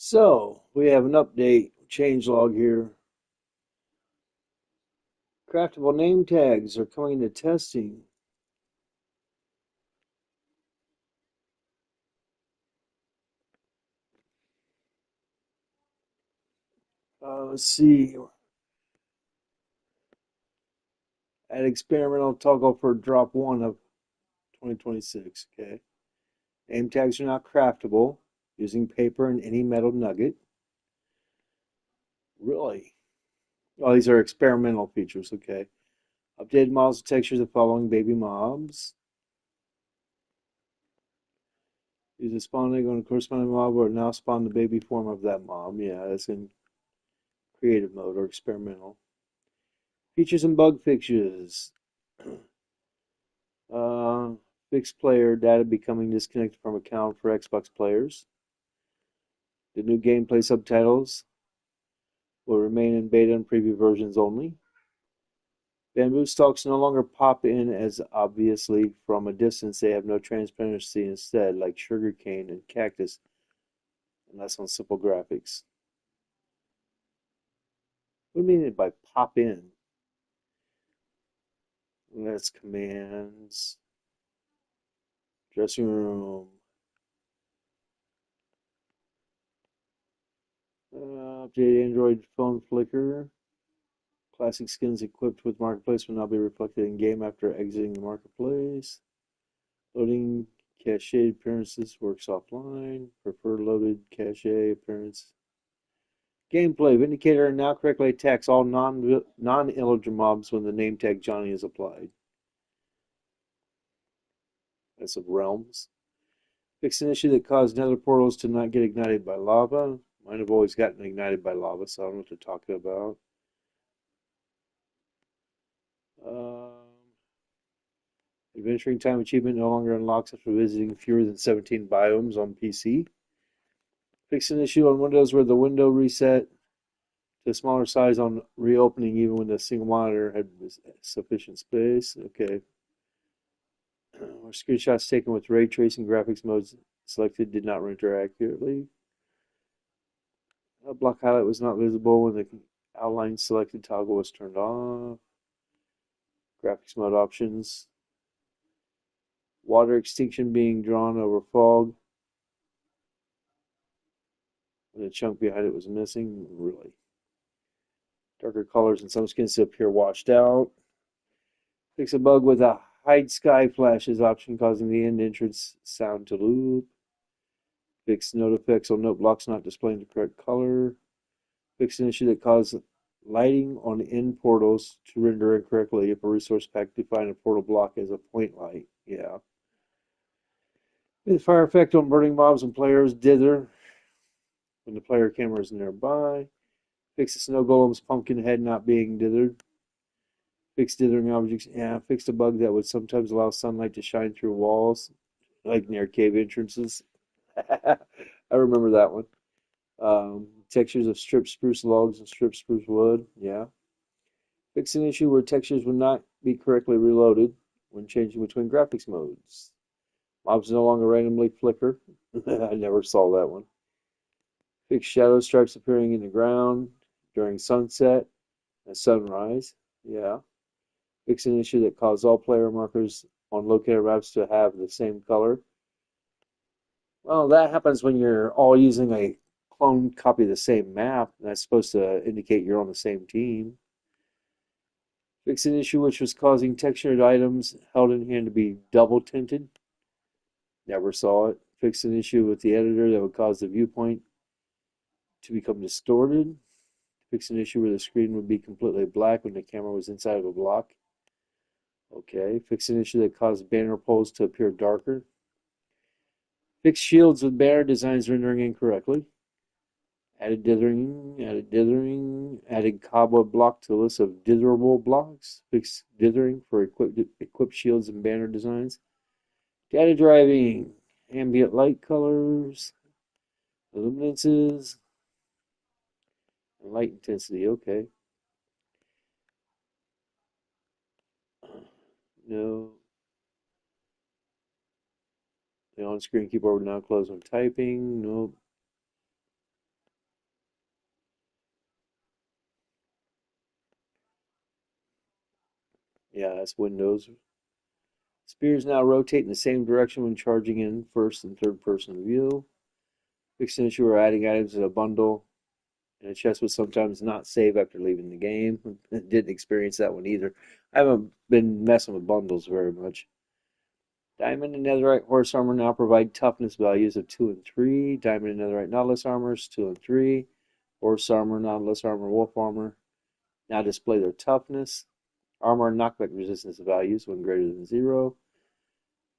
So we have an update change log here. Craftable name tags are coming to testing. Let's see. Add experimental toggle for drop 1 of 2026. Okay. Name tags are not craftable using paper and any metal nugget. Really? Oh, these are experimental features. Okay. Updated models and textures of following baby mobs. Use a spawn egg on a corresponding mob or now spawn the baby form of that mob. Yeah, that's in creative mode or experimental. Features and bug fixes. Uh, Fixed player data becoming disconnected from account for Xbox players. The new gameplay subtitles will remain in beta and preview versions only. Bamboo stalks no longer pop in as obviously from a distance. They have no transparency instead, like sugarcane and cactus, unless on simple graphics. What do you mean by pop in? That's commands. Dressing room. Update Android phone flicker. Classic skins equipped with Marketplace will now be reflected in game after exiting the Marketplace. Loading cache appearances works offline. Prefer loaded cache appearance. Gameplay. Vindicator now correctly attacks all non-illager mobs when the name tag Johnny is applied. That's of Realms. Fix an issue that caused nether portals to not get ignited by lava. Mine have always gotten ignited by lava, so I don't know what they're talking about. Um, Adventuring Time achievement no longer unlocks after visiting fewer than 17 biomes on PC. Fix an issue on Windows where the window reset to a smaller size on reopening even when the single monitor had sufficient space. Okay. Or screenshots taken with ray tracing graphics modes selected did not render accurately. A block highlight was not visible when the outline selected toggle was turned off. Graphics mode options. Water extinction being drawn over fog. And the chunk behind it was missing. Really. Darker colors in some skins appear washed out. Fix a bug with a hide sky flashes option causing the end entrance sound to loop. Fix note effects on note blocks not displaying the correct color. Fix an issue that caused lighting on end portals to render incorrectly if a resource pack defined a portal block as a point light. Yeah. The fire effect on burning mobs and players dither when the player camera is nearby. Fix the snow golem's pumpkin head not being dithered. Fix dithering objects. Yeah, fixed a bug that would sometimes allow sunlight to shine through walls, like near cave entrances. I remember that one. Textures of stripped spruce logs and stripped spruce wood. Yeah. Fix an issue where textures would not be correctly reloaded when changing between graphics modes. Mobs no longer randomly flicker. I never saw that one. Fix shadow stripes appearing in the ground during sunset and sunrise. Yeah. Fix an issue that caused all player markers on locator maps to have the same color. Well, that happens when you're all using a clone copy of the same map. That's supposed to indicate you're on the same team. Fix an issue which was causing textured items held in hand to be double tinted. Never saw it. Fix an issue with the editor that would cause the viewpoint to become distorted. Fix an issue where the screen would be completely black when the camera was inside of a block. Okay. Fix an issue that caused banner poles to appear darker. Fix shields with banner designs rendering incorrectly. Added cobweb block to the list of ditherable blocks. Fix dithering for equipped shields and banner designs. Data driving, ambient light colors, luminances, and light intensity. Okay. No. The on-screen keyboard will now close when typing. Nope. Yeah, that's Windows. Spears now rotate in the same direction when charging in first and third person view. Fixed issue or adding items in a bundle and a chest would sometimes not save after leaving the game. Didn't experience that one either. I haven't been messing with bundles very much. Diamond and Netherite horse armor now provide toughness values of 2 and 3. Diamond and Netherite Nautilus armors 2 and 3. Horse armor, Nautilus armor, wolf armor now display their toughness. Armor and knockback resistance values when greater than 0.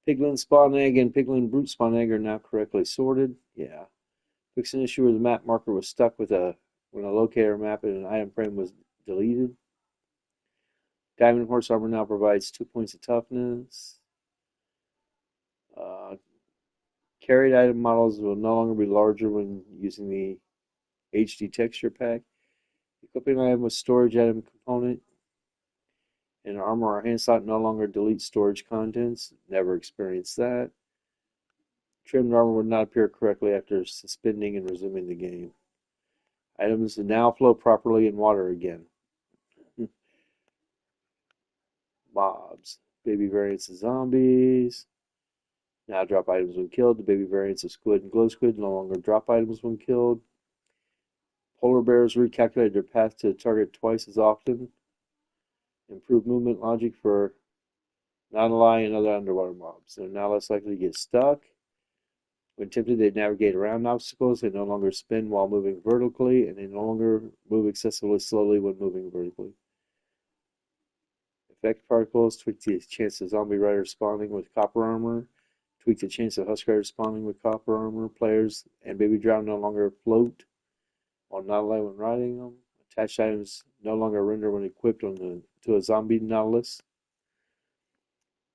Piglin spawn egg and Piglin brute spawn egg are now correctly sorted. Yeah. Fix an issue where the map marker was stuck with when a locator map in an item frame was deleted. Diamond horse armor now provides 2 points of toughness. Carried item models will no longer be larger when using the HD texture pack. Equipping item with storage item component. And armor or hand slot no longer delete storage contents. Never experienced that. Trimmed armor would not appear correctly after suspending and resuming the game. Items now flow properly in water again. Mobs. Baby variants of zombies. Now drop items when killed. The baby variants of squid and glow squid no longer drop items when killed. Polar bears recalculate their path to the target twice as often. Improved movement logic for Nautilus and other underwater mobs. They're now less likely to get stuck. When tempted, they navigate around obstacles. They no longer spin while moving vertically, and they no longer move excessively slowly when moving vertically. Effect particles tweak the chance of zombie riders spawning with copper armor. Tweak the chance of husk riders spawning with copper armor. Players and baby drow no longer float while Nautilus when riding them. Attached items no longer render when equipped to a zombie Nautilus.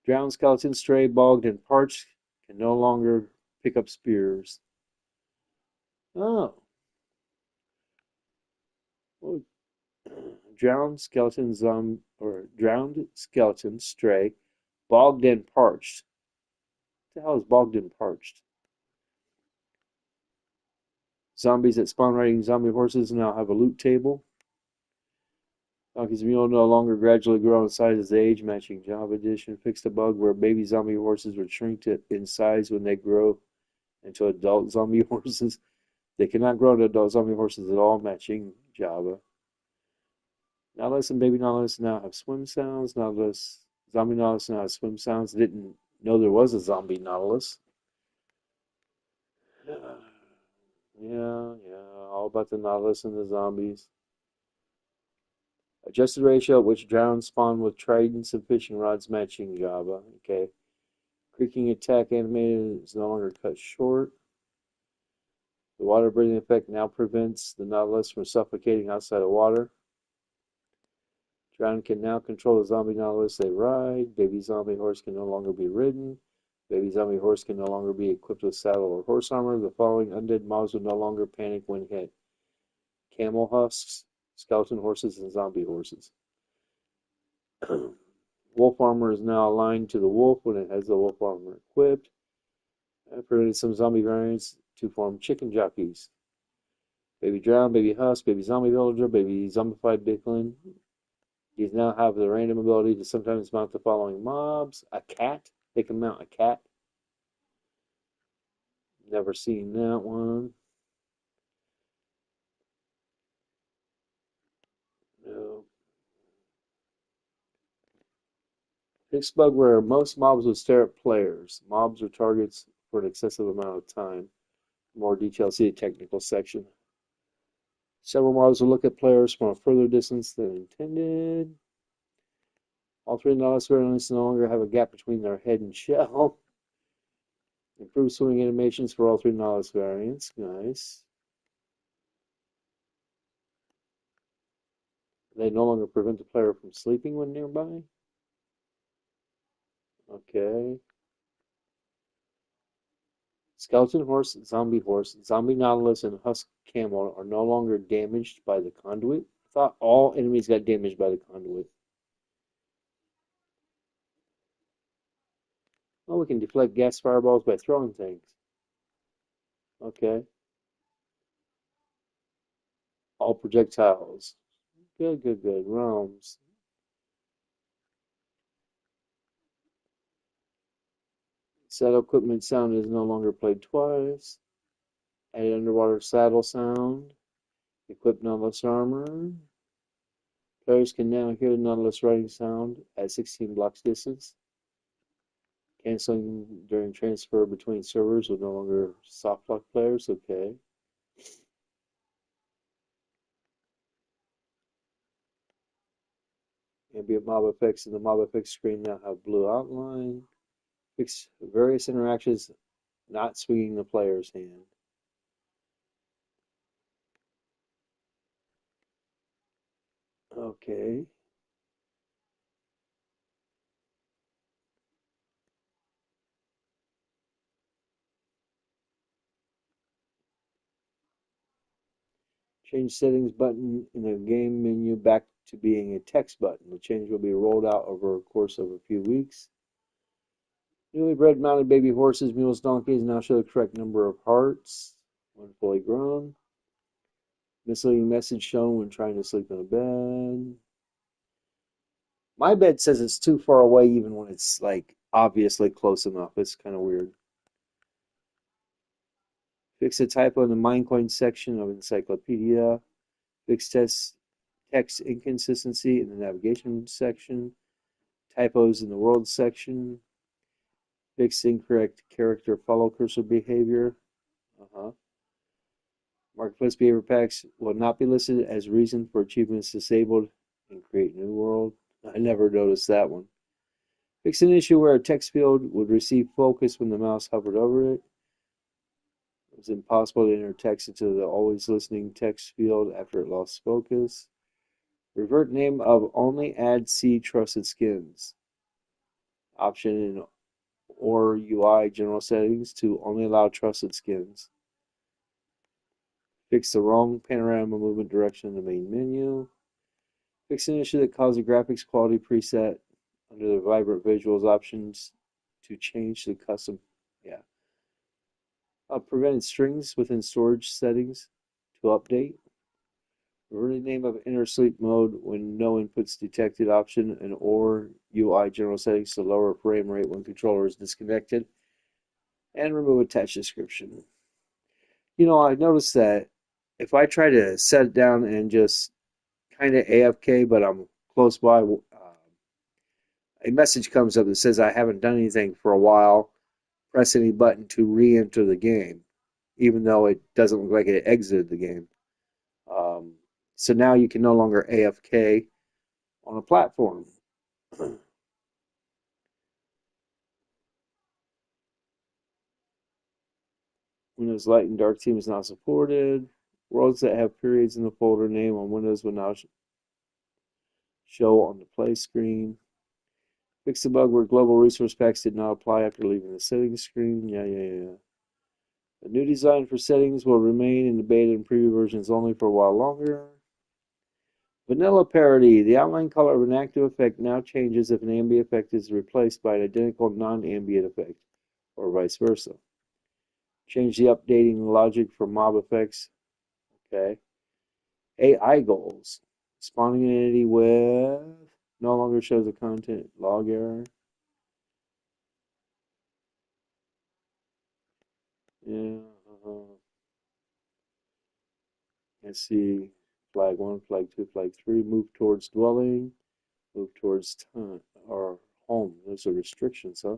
Drowned skeleton, stray, bogged, and parched can no longer pick up spears. Oh. Well, drowned skeleton, stray, bogged and parched. What the hell is bogged and parched? Zombies that spawn riding zombie horses now have a loot table. Donkey's Mule no longer gradually grow in size as they age, matching Java Edition. Fixed a bug where baby zombie horses would shrink in size when they grow into adult zombie horses. They cannot grow into adult zombie horses at all, matching Java. Nautilus and baby Nautilus now have swim sounds. Zombie Nautilus now has swim sounds. Didn't know there was a zombie Nautilus. Yeah, all about the Nautilus and the zombies. Adjusted ratio at which drowned spawn with tridents and fishing rods matching Java. Okay. Creaking attack animated is no longer cut short. The water breathing effect now prevents the Nautilus from suffocating outside of water. Drowned can now control the zombie Nautilus they ride. Baby zombie horse can no longer be ridden. Baby zombie horse can no longer be equipped with saddle or horse armor. The following undead mobs will no longer panic when hit: camel husks, skeleton horses, and zombie horses. Wolf armor is now aligned to the wolf when it has the wolf armor equipped. I permitted some zombie variants to form chicken jockeys. Baby drown, baby husk, baby zombie villager, baby zombified Bicklin. These now have the random ability to sometimes mount the following mobs. A cat. They can mount a cat. Never seen that one. No. Fixed bug where most mobs would stare at players. Mobs are targets for an excessive amount of time. More details, see the technical section. Several mobs will look at players from a further distance than intended. All three Nautilus variants no longer have a gap between their head and shell. Improved swimming animations for all three Nautilus variants. Nice. They no longer prevent the player from sleeping when nearby. Okay. Skeleton horse, zombie Nautilus, and husk camel are no longer damaged by the conduit. I thought all enemies got damaged by the conduit. Oh, we can deflect gas fireballs by throwing things. Okay. All projectiles. Good. Realms. Saddle equipment sound is no longer played twice. Added underwater saddle sound. Equip Nautilus armor. Players can now hear the Nautilus riding sound at 16 blocks distance. Canceling during transfer between servers with no longer soft lock players. Okay. Ambient mob effects in the mob effects screen now have blue outline. Fix various interactions not swinging the player's hand. Okay. Change settings button in the game menu back to being a text button. The change will be rolled out over a course of a few weeks. Newly bred mounted baby horses, mules, donkeys now show the correct number of hearts when fully grown. Misleading message shown when trying to sleep in a bed. My bed says it's too far away even when it's like obviously close enough. It's kind of weird. Fix a typo in the Minecoin section of Encyclopedia. Fix text inconsistency in the navigation section. Typos in the world section. Fix incorrect character follow cursor behavior. Marketplace behavior packs will not be listed as reason for achievements disabled and create new world. I never noticed that one. Fix an issue where a text field would receive focus when the mouse hovered over it. It was impossible to enter text into the always listening text field after it lost focus. Revert name of only add C trusted skins. Option in or UI general settings to only allow trusted skins. Fix the wrong panorama movement direction in the main menu. Fix an issue that caused the graphics quality preset under the vibrant visuals options to change to custom. Yeah. Prevented strings within storage settings to update. Reverted name of inner sleep mode when no inputs detected option and or UI general settings to lower frame rate when controller is disconnected. And remove attached description. You know, I noticed that if I try to set it down and just kind of AFK, but I'm close by, a message comes up that says I haven't done anything for a while. Press any button to re-enter the game, even though it doesn't look like it exited the game. So now you can no longer AFK on a platform. Windows Light and Dark Theme is not supported. Worlds that have periods in the folder name on Windows will now show on the play screen. Fix the bug where global resource packs did not apply after leaving the settings screen. Yeah. The new design for settings will remain in the beta and preview versions only for a while longer. Vanilla parity. The outline color of an active effect now changes if an ambient effect is replaced by an identical non-ambient effect, or vice versa. Change the updating logic for mob effects. Okay. AI goals. Spawning an entity with no longer shows the content log error. Yeah. Let's see. Flag 1, flag 2, flag 3. Move towards dwelling. Move towards time or home. Those are restrictions, huh?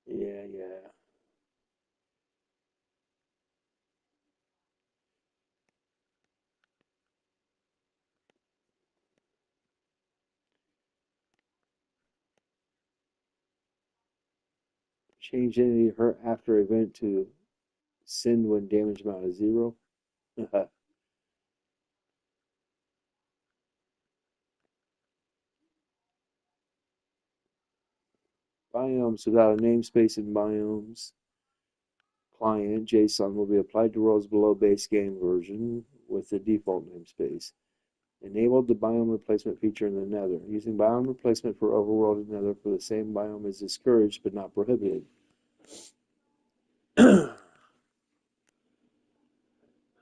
Yeah. Change entity hurt after event to send when damage amount is 0. Biomes without a namespace in biomes. Client JSON will be applied to rows below base game version with the default namespace. Enabled the biome replacement feature in the Nether. Using biome replacement for overworld Nether for the same biome is discouraged but not prohibited.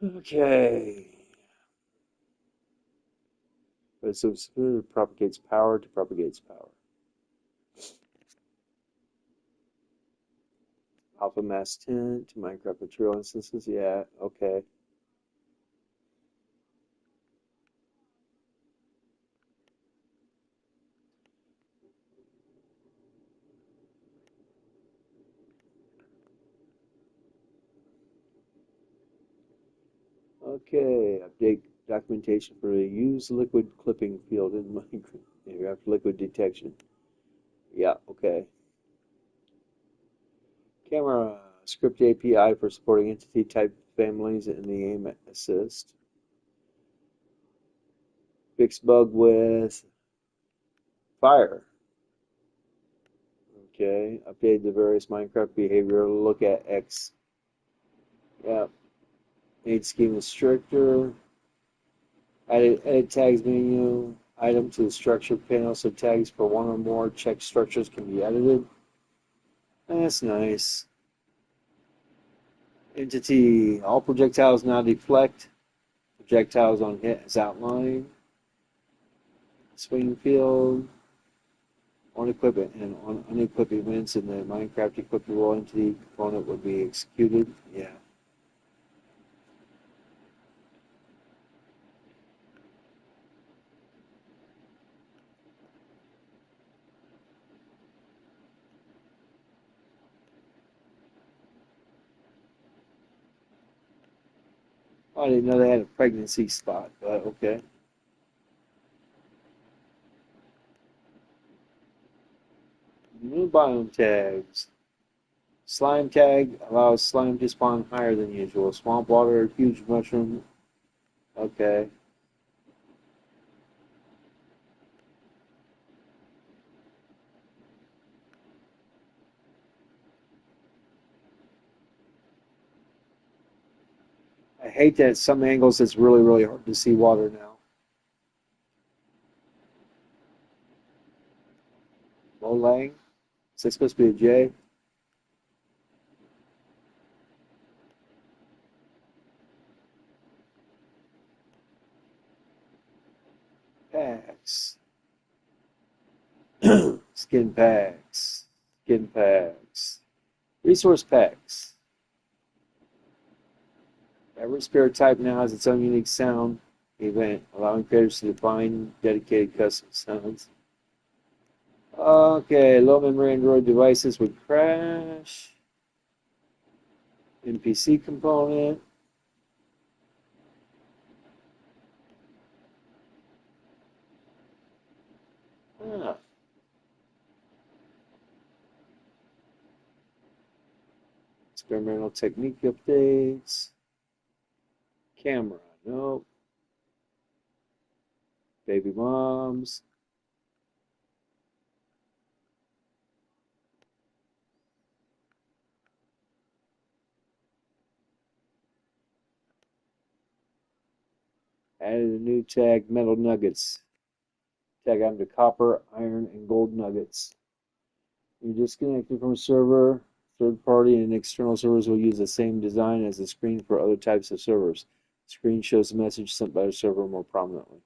Okay. So it propagates power to propagates power. Alpha mass 10 to Minecraft material instances. Yeah, okay. Okay, update documentation for the use liquid clipping field in Minecraft liquid detection. Yeah, okay. Camera script API for supporting entity type families in the aim assist. Fix bug with fire. Okay, update the various Minecraft behavior. Look at X. Yeah, made scheme restrictor. Edit tags menu. Item to the structure panel so tags for one or more check structures can be edited. That's nice. Entity. All projectiles now deflect. Projectiles on hit as outlined. Swing field. On equipment and on unequipped events in the Minecraft equipable entity component would be executed. Yeah. I didn't know they had a pregnancy spot, but okay. New biome tags. Slime tag allows slime to spawn higher than usual. Swamp water, huge mushroom. Okay. I hate that at some angles it's really, really hard to see water now. Molang. Is that supposed to be a J? Packs. Skin packs. Skin packs. Resource packs. Every spirit type now has its own unique sound event, allowing creators to define dedicated custom sounds. Okay, low memory Android devices would crash. NPC component. Ah. Experimental technique updates. Camera, nope. Baby moms. Added a new tag, metal nuggets. Tag item to copper, iron, and gold nuggets. You're disconnected from a server. Third party and external servers will use the same design as the screen for other types of servers. The screen shows the message sent by the server more prominently.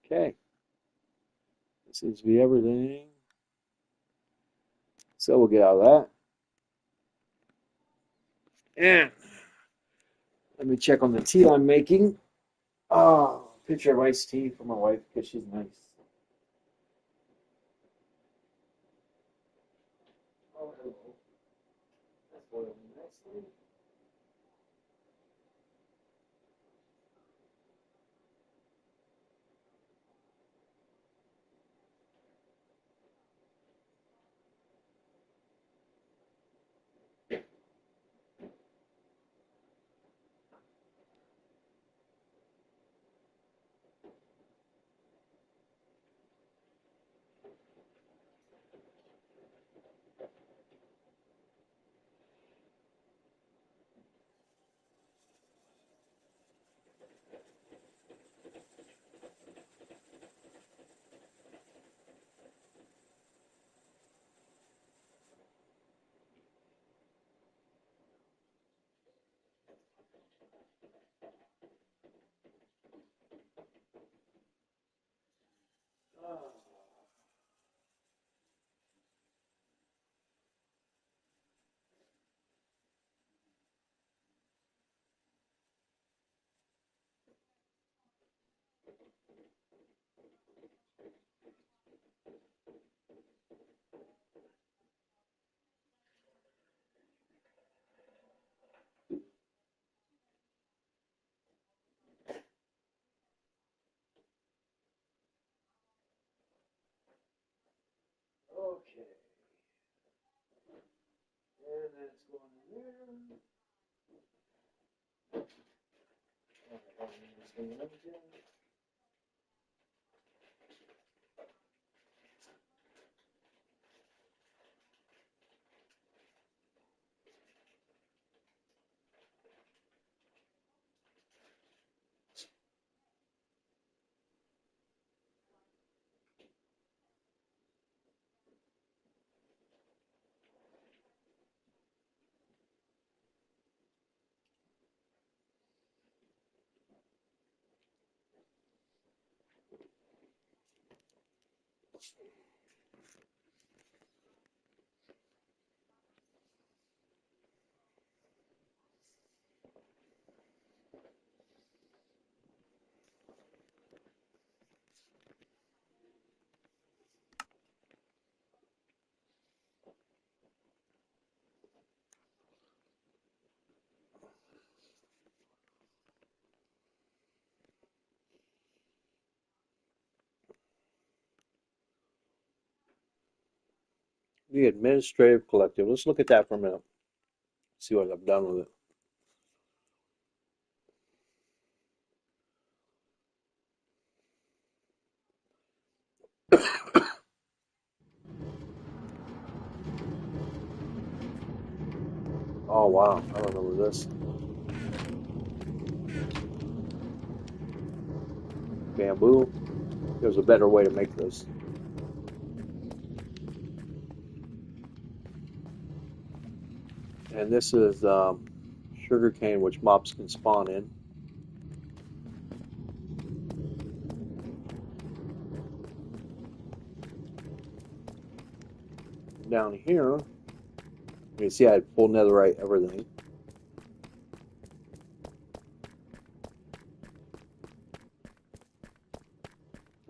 Okay. That seems to be everything. So we'll get out of that. And let me check on the tea I'm making. Oh, picture of iced tea for my wife because she's nice. Oh, hello. That's boiling nicely. Okay. And that's going in there. The administrative collective. Let's look at that for a minute. See what I've done with it. Oh wow, I remember this. Bamboo. There's a better way to make this. And this is sugar cane, which mobs can spawn in. Down here, you can see I had full netherite everything.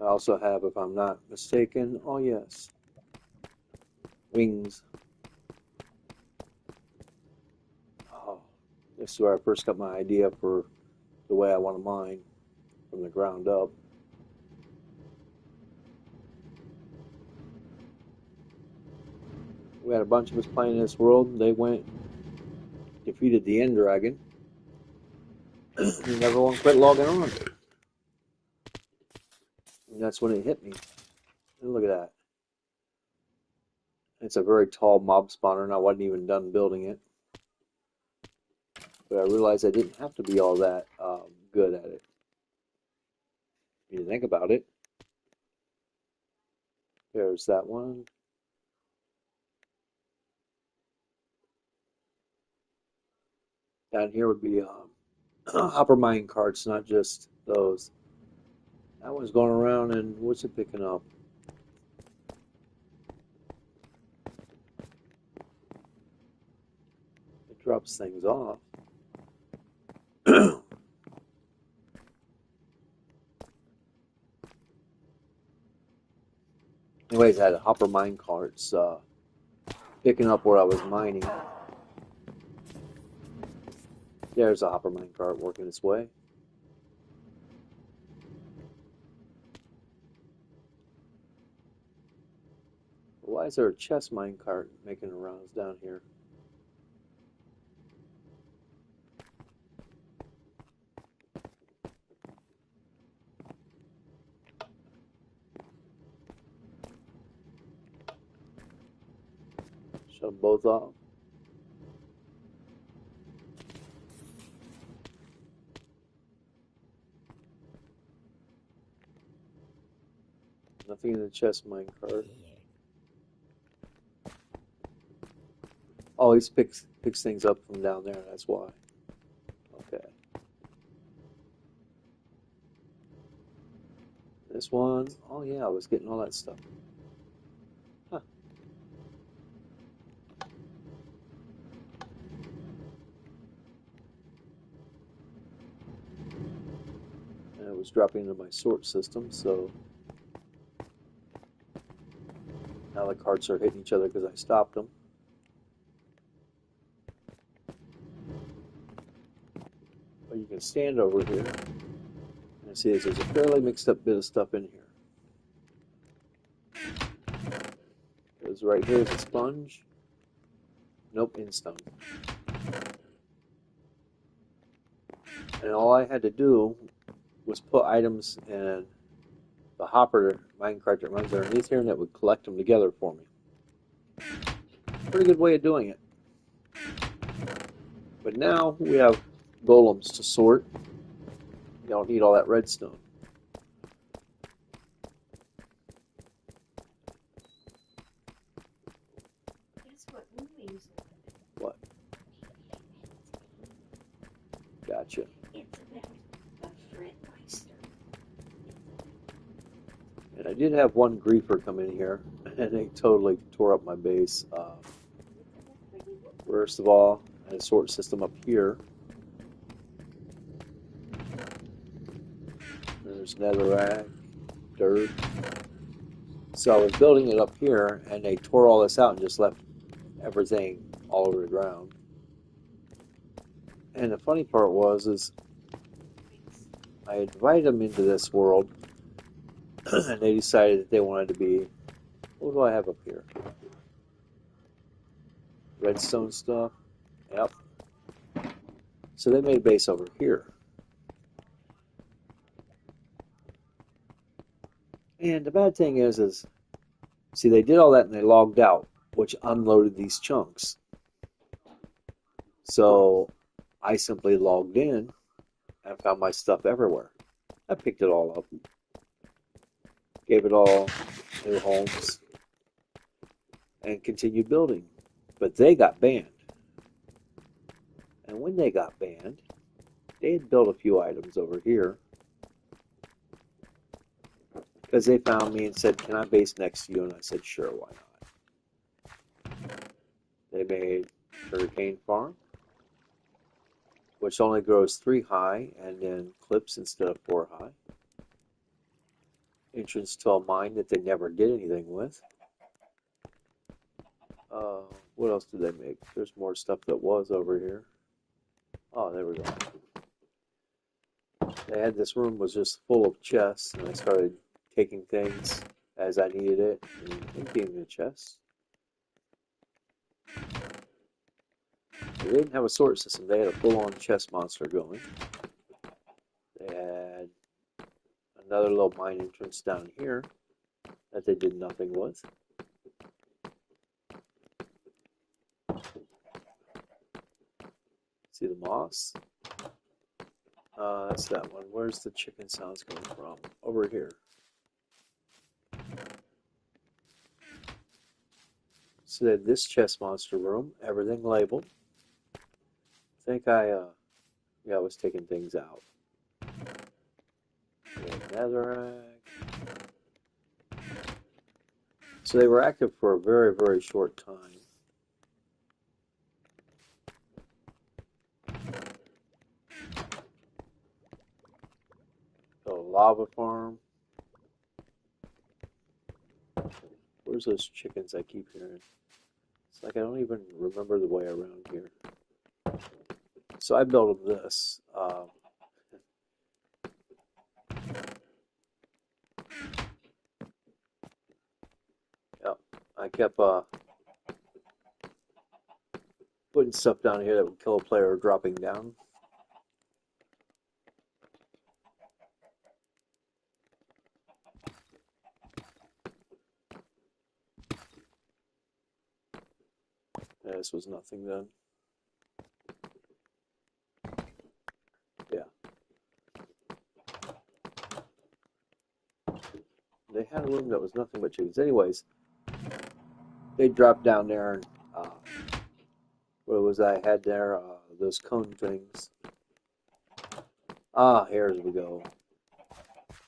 I also have, if I'm not mistaken, oh yes, wings. Oh, this is where I first got my idea for the way I want to mine from the ground up. We had a bunch of us playing in this world. They went, defeated the end dragon, and everyone quit logging on. And that's when it hit me. And look at that. It's a very tall mob spawner, and I wasn't even done building it. But I realized I didn't have to be all that good at it. If you think about it, there's that one. Down here would be hopper mine carts, not just those. That one's going around, and what's it picking up? It drops things off. Anyways, I had hopper mine carts picking up where I was mining. There's a hopper mine cart working its way. Why is there a chest mine cart making rounds down here? Shut them both off. Nothing in the chest mine cart. Oh, he picks things up from down there. That's why. Okay. This one. Oh yeah, I was getting all that stuff. Huh. was dropping into my sort system, so now the carts are hitting each other because I stopped them. But you can stand over here and see there's a fairly mixed up bit of stuff in here. Because right here is a sponge. Nope, Instone. And all I had to do was put items in the hopper minecart that runs underneath here, and it would collect them together for me. Pretty good way of doing it. But now we have golems to sort. You don't need all that redstone. What? Gotcha. And I did have one griefer come in here, and they totally tore up my base. First of all, I had a sort system up here. There's netherrack, dirt. So I was building it up here, and they tore all this out and just left everything all over the ground. And the funny part is I invited them into this world, and they decided that they wanted to be, what do I have up here? Redstone stuff. Yep. So they made a base over here. And the bad thing is, see, they did all that and they logged out, which unloaded these chunks. So I simply logged in and found my stuff everywhere. I picked it all up, gave it all new homes, and continued building. But they got banned. And when they got banned, they had built a few items over here because they found me and said, "Can I base next to you?" And I said, "Sure, why not?" They made sugarcane farm, which only grows 3 high and then clips instead of 4 high. Entrance to a mine that they never did anything with. What else did they make? There's more stuff that was over here. Oh, there we go. They had this room was just full of chests, and I started taking things as I needed it and emptying the chests. They didn't have a sort system. They had a full-on chest monster going. They had another little mine entrance down here that they did nothing with. See the moss? That's that one. Where's the chicken sounds coming from? Over here. So they had this chest monster room, everything labeled. I think I was taking things out. Netherrack. So they were active for a very, very short time. A lava farm. Where's those chickens I keep hearing? It's like I don't even remember the way around here. So I built this. Yep, I kept putting stuff down here that would kill a player dropping down. Yeah, this was nothing then. Yeah. They had a room that was nothing but chickens. Anyways, they dropped down there and what was I had there? Those cone things. Here we go.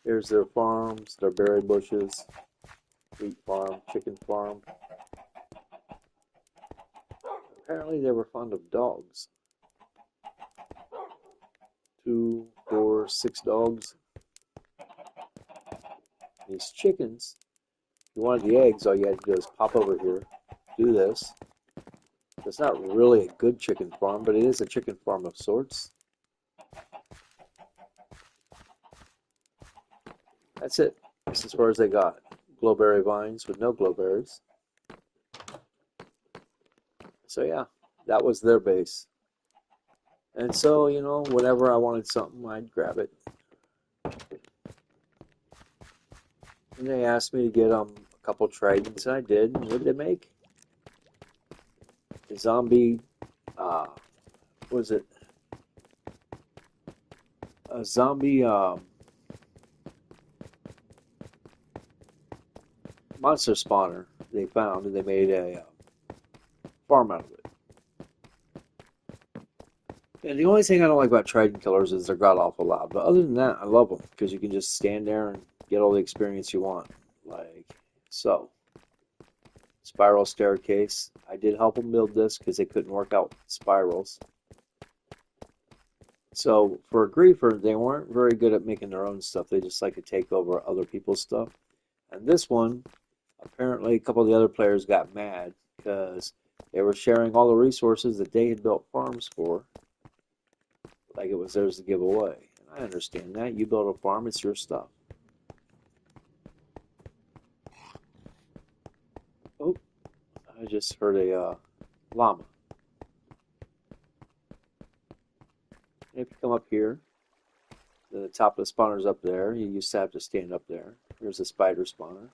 Here's their farms, their berry bushes, wheat farm, chicken farm. Apparently they were fond of dogs. 2, 4, 6 dogs. These chickens, if you wanted the eggs, all you had to do is pop over here, do this. It's not really a good chicken farm, but it is a chicken farm of sorts. That's it. That's as far as they got. Glowberry vines with no glowberries. So yeah, that was their base. And so, you know, whenever I wanted something, I'd grab it. And they asked me to get a couple tridents, and I did. And what did they make? A zombie, what was it? A zombie monster spawner they found, and they made a farm out of it. And the only thing I don't like about trident killers is they're god awful loud. But other than that, I love them because you can just stand there and get all the experience you want. Like so. Spiral staircase. I did help them build this because they couldn't work out spirals. So for a griefer, they weren't very good at making their own stuff. They just like to take over other people's stuff. And this one, apparently a couple of the other players got mad because they were sharing all the resources that they had built farms for, like it was theirs to give away. And I understand that. You build a farm, it's your stuff. Oh, I just heard a llama. And if you come up here, the top of the spawner's up there. You used to have to stand up there. Here's a spider spawner.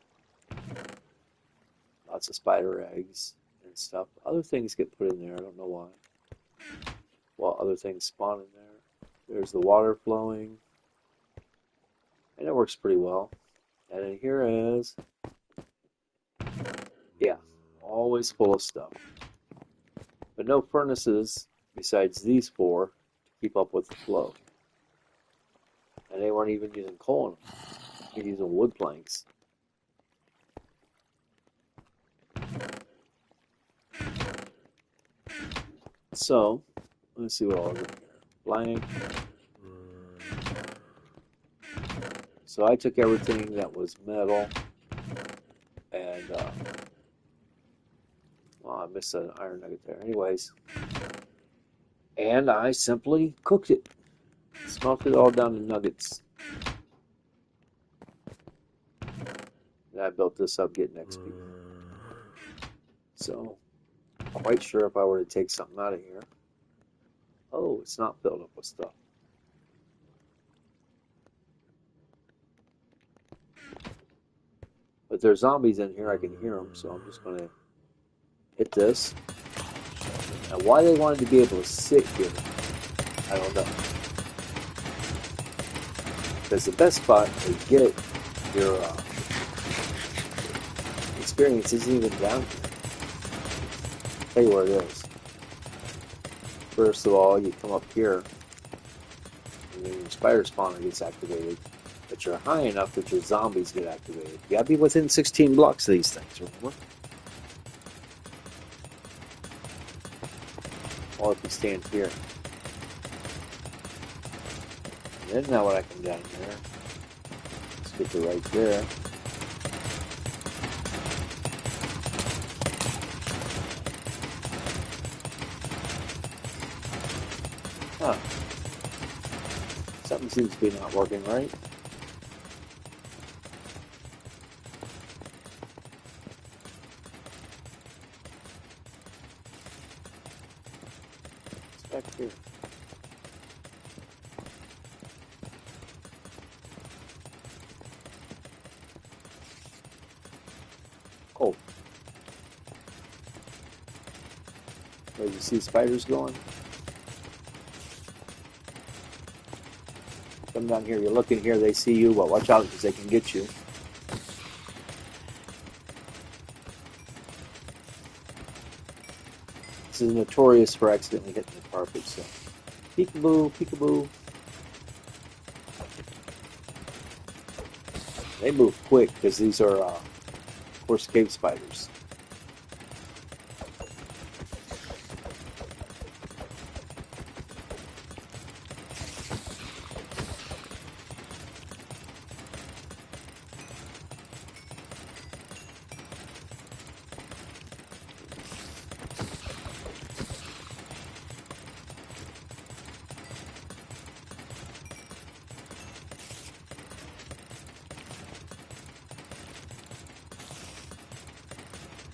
Lots of spider eggs and stuff. Other things get put in there. I don't know why. Well, other things spawn in there. There's the water flowing. And it works pretty well. And then here is, yeah, always full of stuff. But no furnaces besides these four to keep up with the flow. And they weren't even using coal in them. They're using wood planks. So, let's see what all is in here. Blank. So I took everything that was metal and, well, I missed an iron nugget there. Anyways, and I simply cooked it. Smelted it all down to nuggets. And I built this up getting XP. So, quite sure if I were to take something out of here. Oh, it's not filled up with stuff. But there's zombies in here, I can hear them, so I'm just going to hit this. Now, why they wanted to be able to sit here, I don't know. Because the best spot to get your experience isn't even down here. I'll tell you where it is. First of all, you come up here, and then your spider spawner gets activated. But you're high enough that your zombies get activated. You gotta be within 16 blocks of these things, remember? Or if you stand here. And then now when I come down here, let's get to right there. Huh. Something seems to be not working right. Back here. Cold. Where you see spiders going? Come down here, you're looking here, they see you, but watch out because they can get you. This is notorious for accidentally hitting the carpet, so peekaboo, peekaboo. They move quick because these are, of course, cave spiders.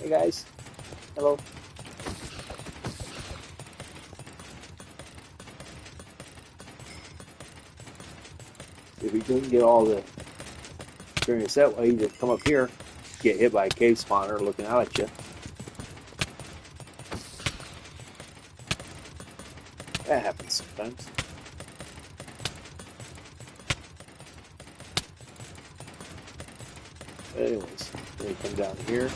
Hey guys, hello. If you couldn't get all the experience that way, you just come up here, get hit by a cave spawner looking out at you. That happens sometimes. But anyways, then we come down here.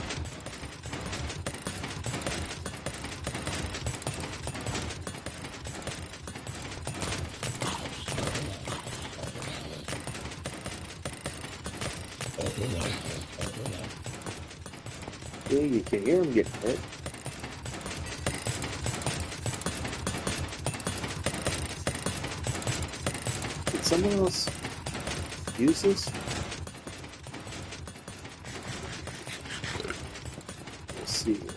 See, you can hear them getting hit. Did someone else use this? Let's see here.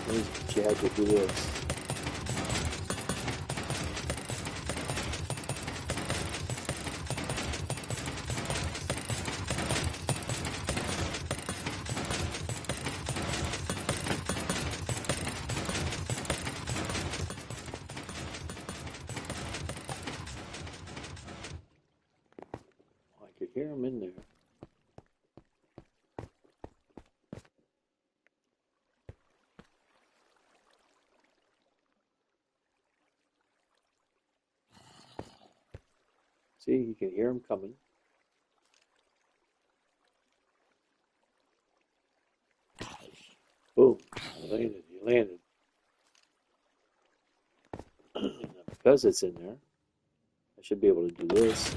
What you have to do this. I could hear them in there. See, you can hear them coming. Boom, you landed, you landed. Because it's in there, I should be able to do this.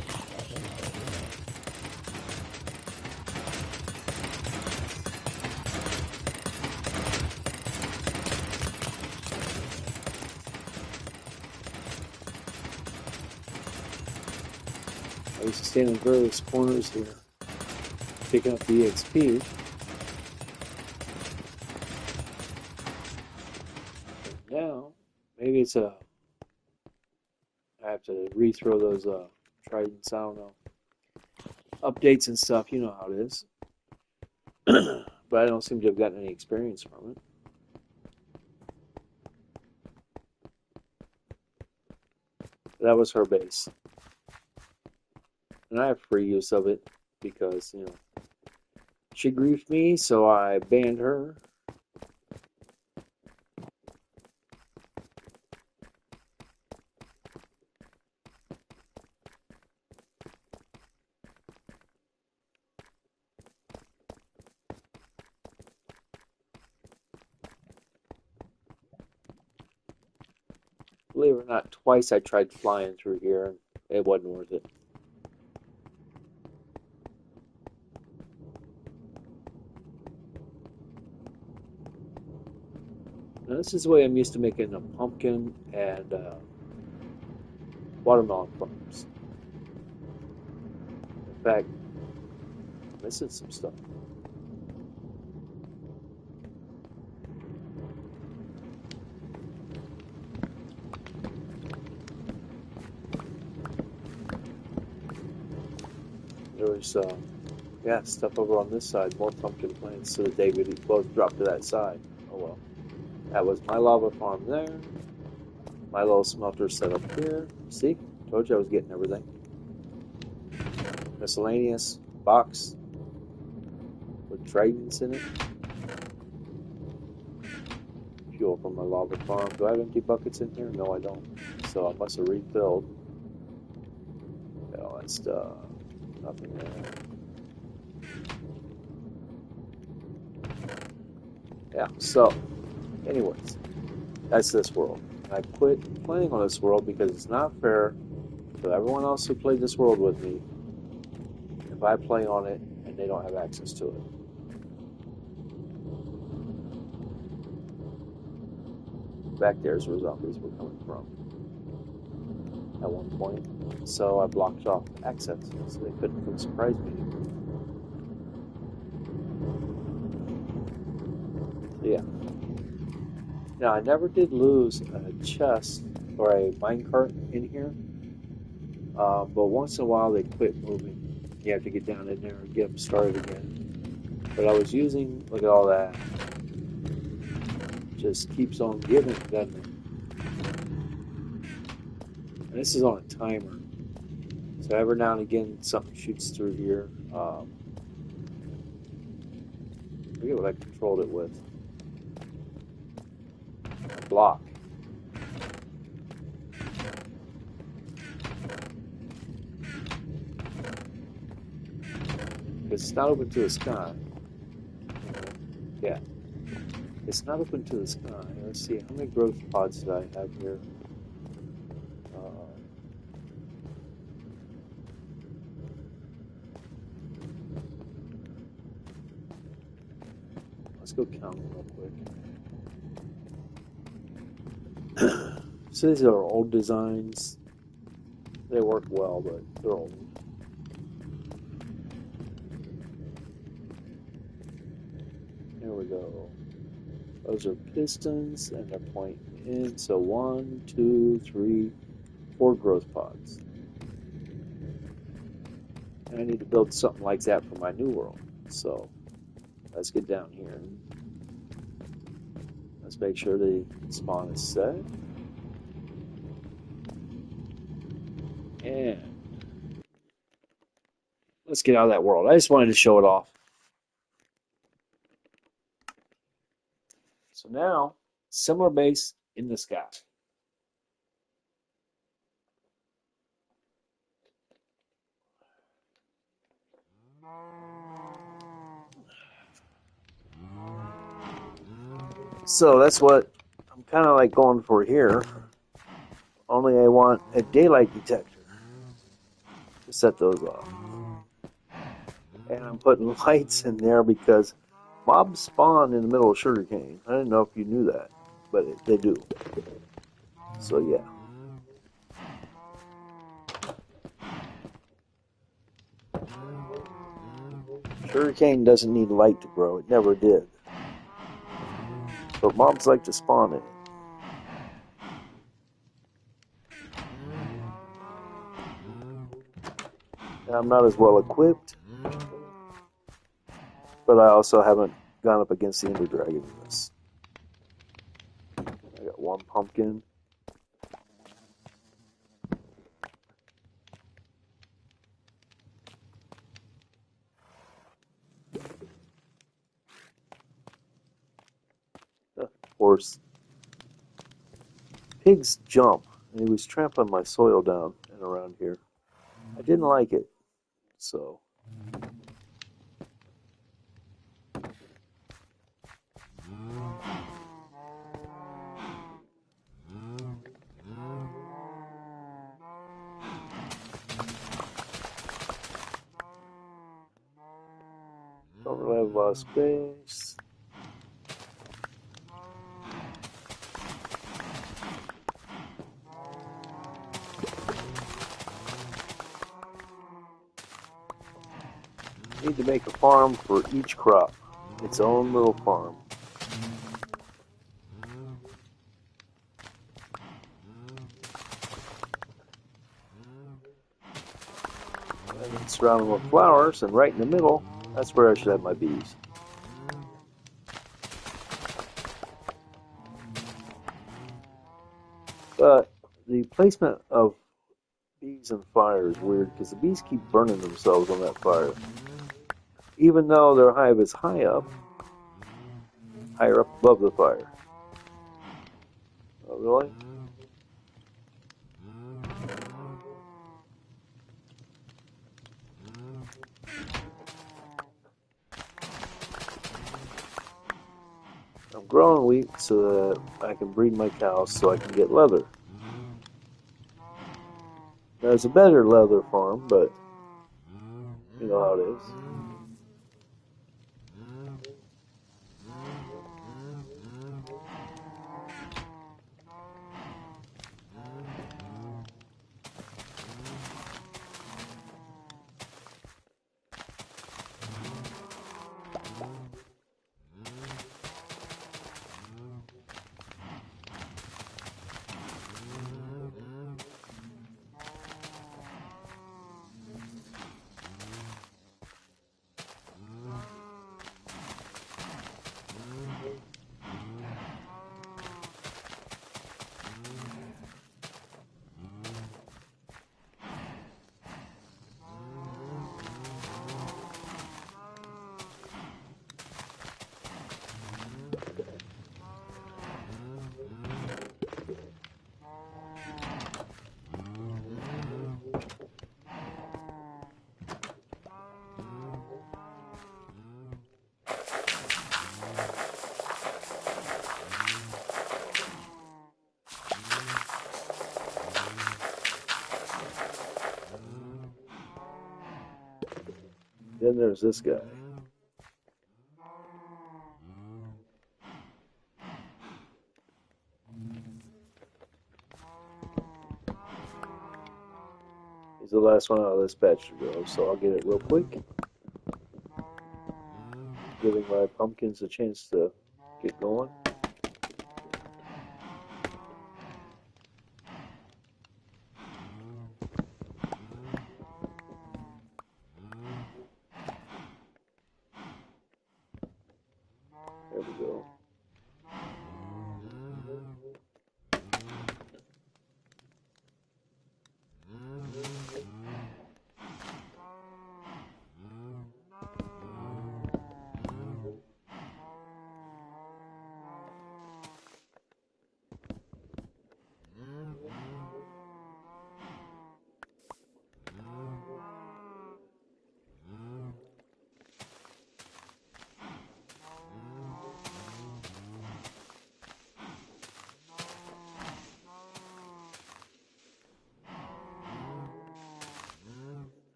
I used to stand in various corners here, picking up the EXP. And now, maybe it's I have to rethrow those tridents, I don't know. Updates and stuff, you know how it is. But I don't seem to have gotten any experience from it. That was her base. And I have free use of it because, you know, she griefed me, so I banned her. Believe it or not, twice I tried flying through here and it wasn't worth it. Now this is the way I'm used to making a pumpkin and watermelon farms. In fact, I'm missing some stuff. There was, yeah, stuff over on this side, more pumpkin plants, so that they would both drop to that side. Oh well. That was my lava farm there. My little smelter set up here. See? Told you I was getting everything. Miscellaneous box with tridents in it. Fuel from my lava farm. Do I have empty buckets in here? No, I don't. So I must have refilled. Got all that stuff. Nothing there. Yeah, so, anyways, that's this world. I quit playing on this world because it's not fair to everyone else who played this world with me if I play on it and they don't have access to it. Back there's where zombies were coming from at one point, so I blocked off access so they couldn't come surprise me. So yeah. Now I never did lose a chest or a minecart in here. But once in a while they quit moving. You have to get down in there and get them started again. But I was using, look at all that. Just keeps on giving, doesn't it? And this is on a timer. So every now and again something shoots through here. I forget what I controlled it with. Block. It's not open to the sky. Yeah. It's not open to the sky. Let's see, how many growth pods did I have here? Let's go count them real quick. So these are old designs. They work well, but they're old. There we go. Those are pistons, and they're pointing in. So 1, 2, 3, 4 growth pods. And I need to build something like that for my new world. So let's get down here. Let's make sure the spawn is set. And let's get out of that world. I just wanted to show it off. So now, similar base in the sky. So that's what I'm kind of like going for here. Only I want a daylight detector to set those off. And I'm putting lights in there because mobs spawn in the middle of sugarcane. I didn't know if you knew that, but they do. So yeah. Sugarcane doesn't need light to grow. It never did. But mobs like to spawn in it. Now, I'm not as well equipped, but I also haven't gone up against the Ender Dragon in this. I got 1 pumpkin. Horse. Pigs jump, and he was trampling my soil down and around here. I didn't like it, so. Don't really have a lot of space. Need to make a farm for each crop. Its own little farm. And then surround them with flowers, and right in the middle, that's where I should have my bees. But the placement of bees and fire is weird because the bees keep burning themselves on that fire. Even though their hive is higher up above the fire. Oh, really? I'm growing wheat so that I can breed my cows so I can get leather. There's a better leather farm, but you know how it is. Then there's this guy. He's the last one out of this batch to go, so I'll get it real quick. Giving my pumpkins a chance to get going. There we go.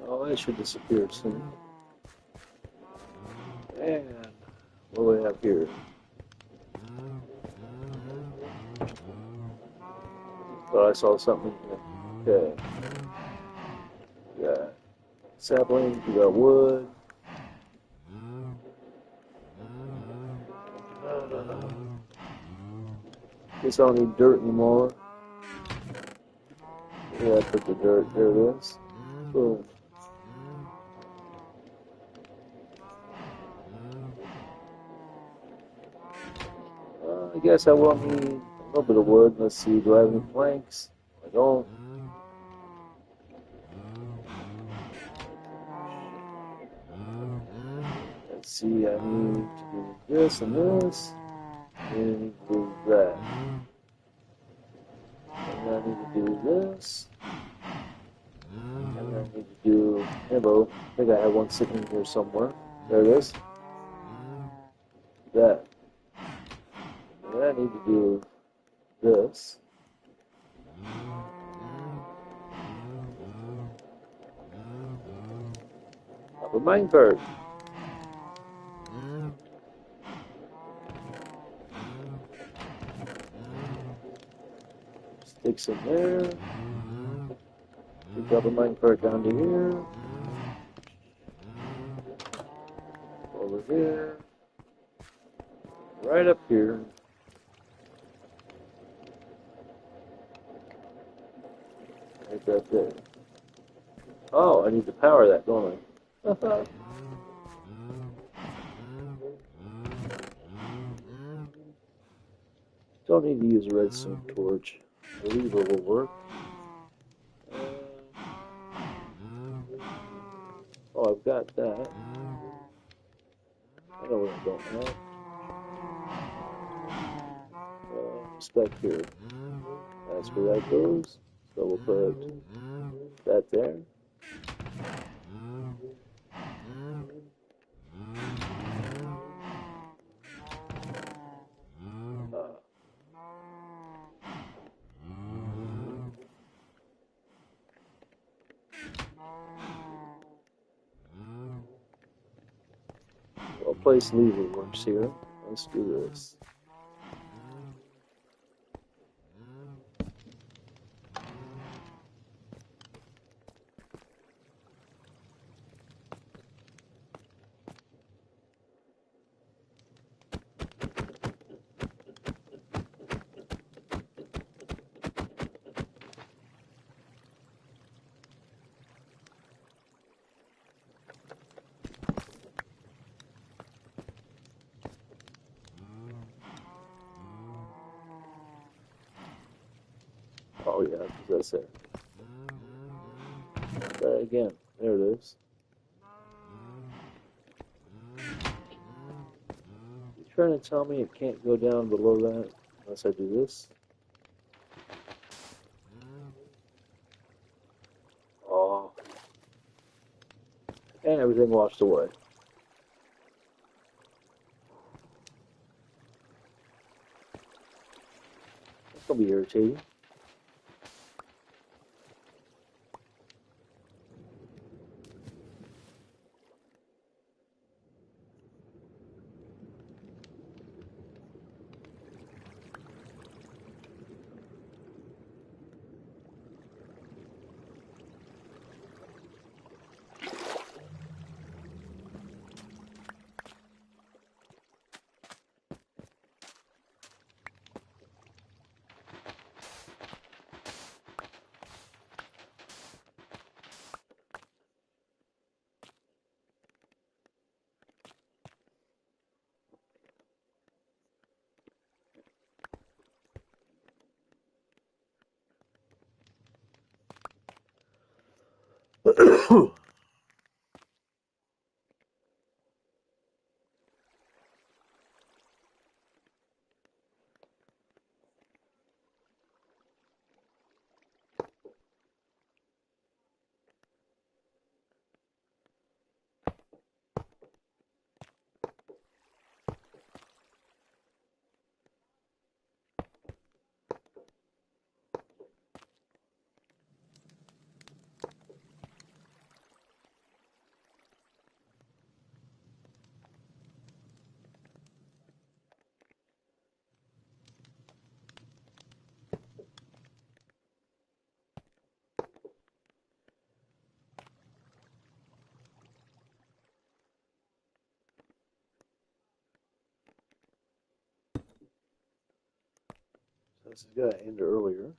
Oh, it should disappear soon. And what do we have here? Thought I saw something here. Okay. We got saplings, we got wood. Guess I don't need dirt anymore. Yeah, I put the dirt. There it is. Boom. I guess I will need a little bit of wood. Let's see, do I have any planks? I don't. Let's see, I need to do this and this. And I need to do that. And I need to do this. And I need to do, hello, I think I have one sitting here somewhere. There it is. That. And I need to do this. Up a minecart. Sticks in there. Pick up a minecart down to here. Over here. Right up here. Right there. Oh, I need to power that, don't I? don't need to use a redstone torch. A lever will work. Oh, I've got that. I know what I don't have. Spec here. That's where that goes. So we'll put that there. Well, place lever works here. Let's do this. Oh yeah, that's it. Try it again. There it is. You trying to tell me it can't go down below that unless I do this? Oh. And everything washed away. That's gonna be irritating. This is gonna end earlier.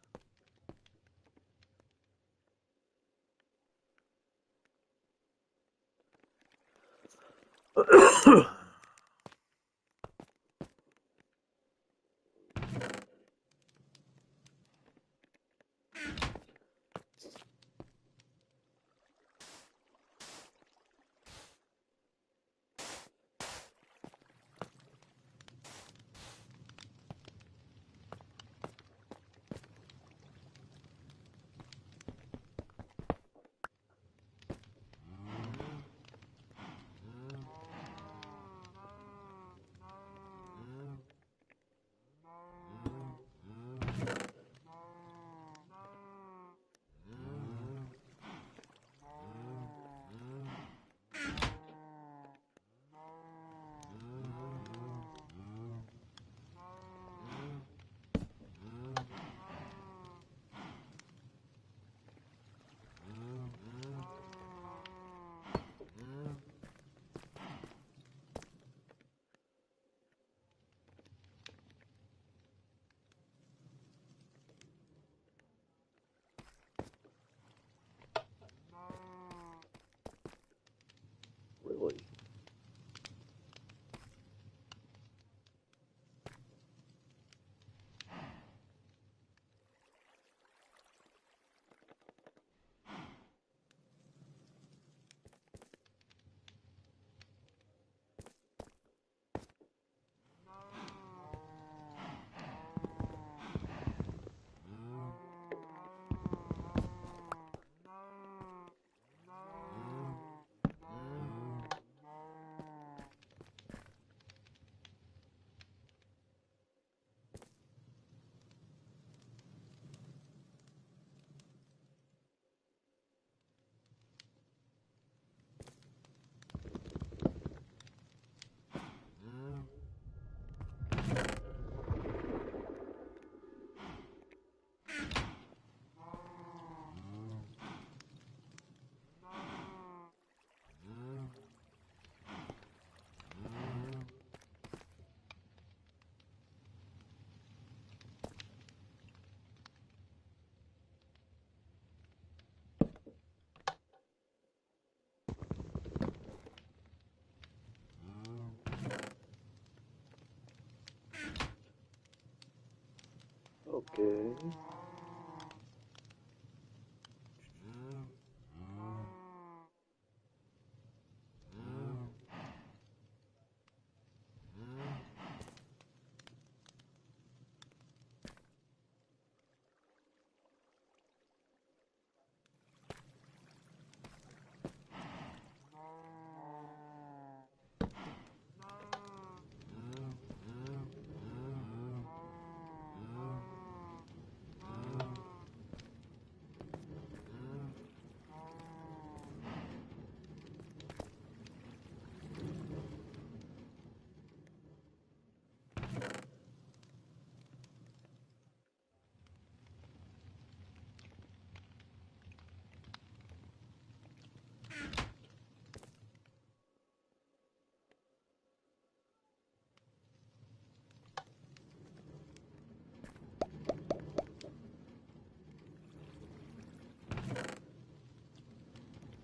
Okay.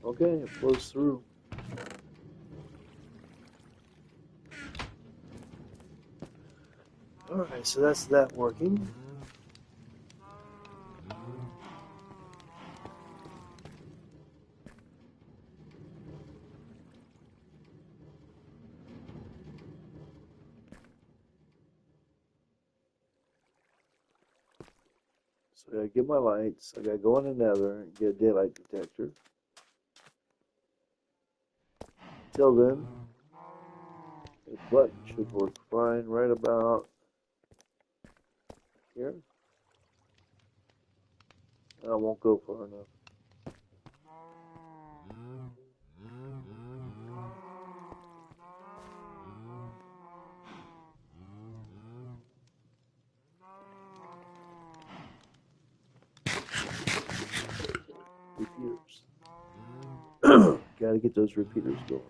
Okay, it flows through. Alright, so that's that working. So I gotta get my lights, I gotta go in the nether and get a daylight detector. Till then, the button should work fine right about here. I won't go far enough. Repeaters. Gotta get those repeaters going.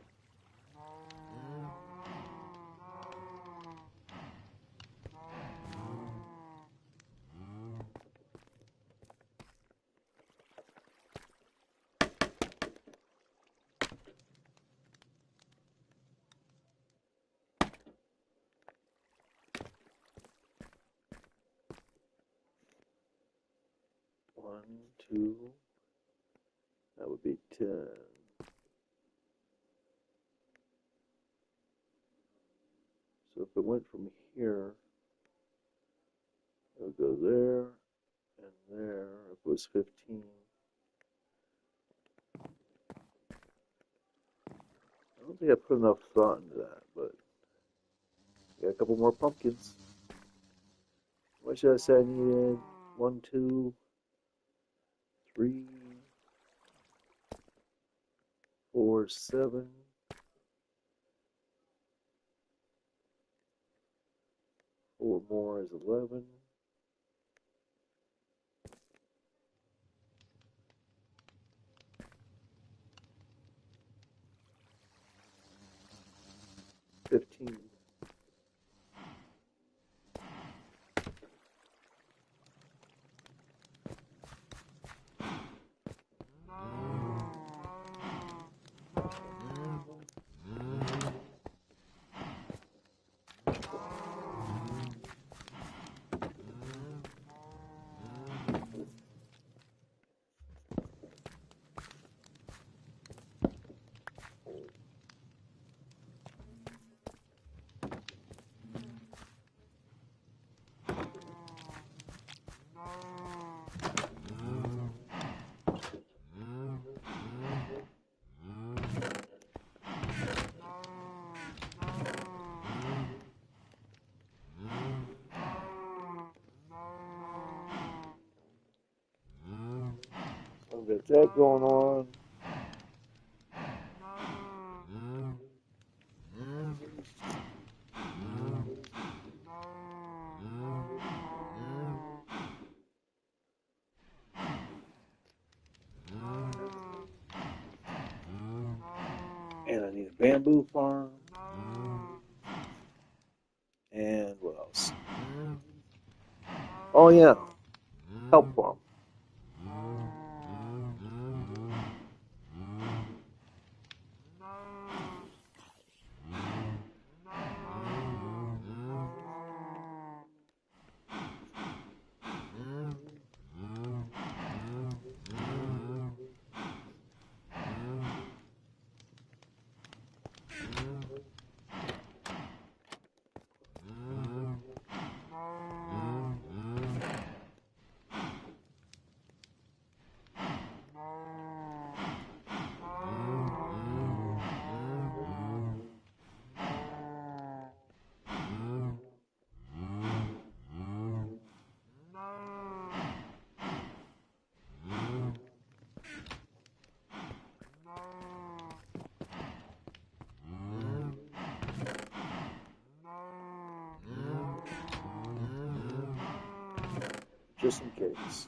One, two, that would be 10. So if it went from here, it would go there and there. If it was 15. I don't think I put enough thought into that, but got a couple more pumpkins. What should I say I needed? 1, 2, 3, 4, 7. 4 more is 11. $15. I've got that going on. And I need a bamboo farm. And what else? Oh yeah, help farm. just in case.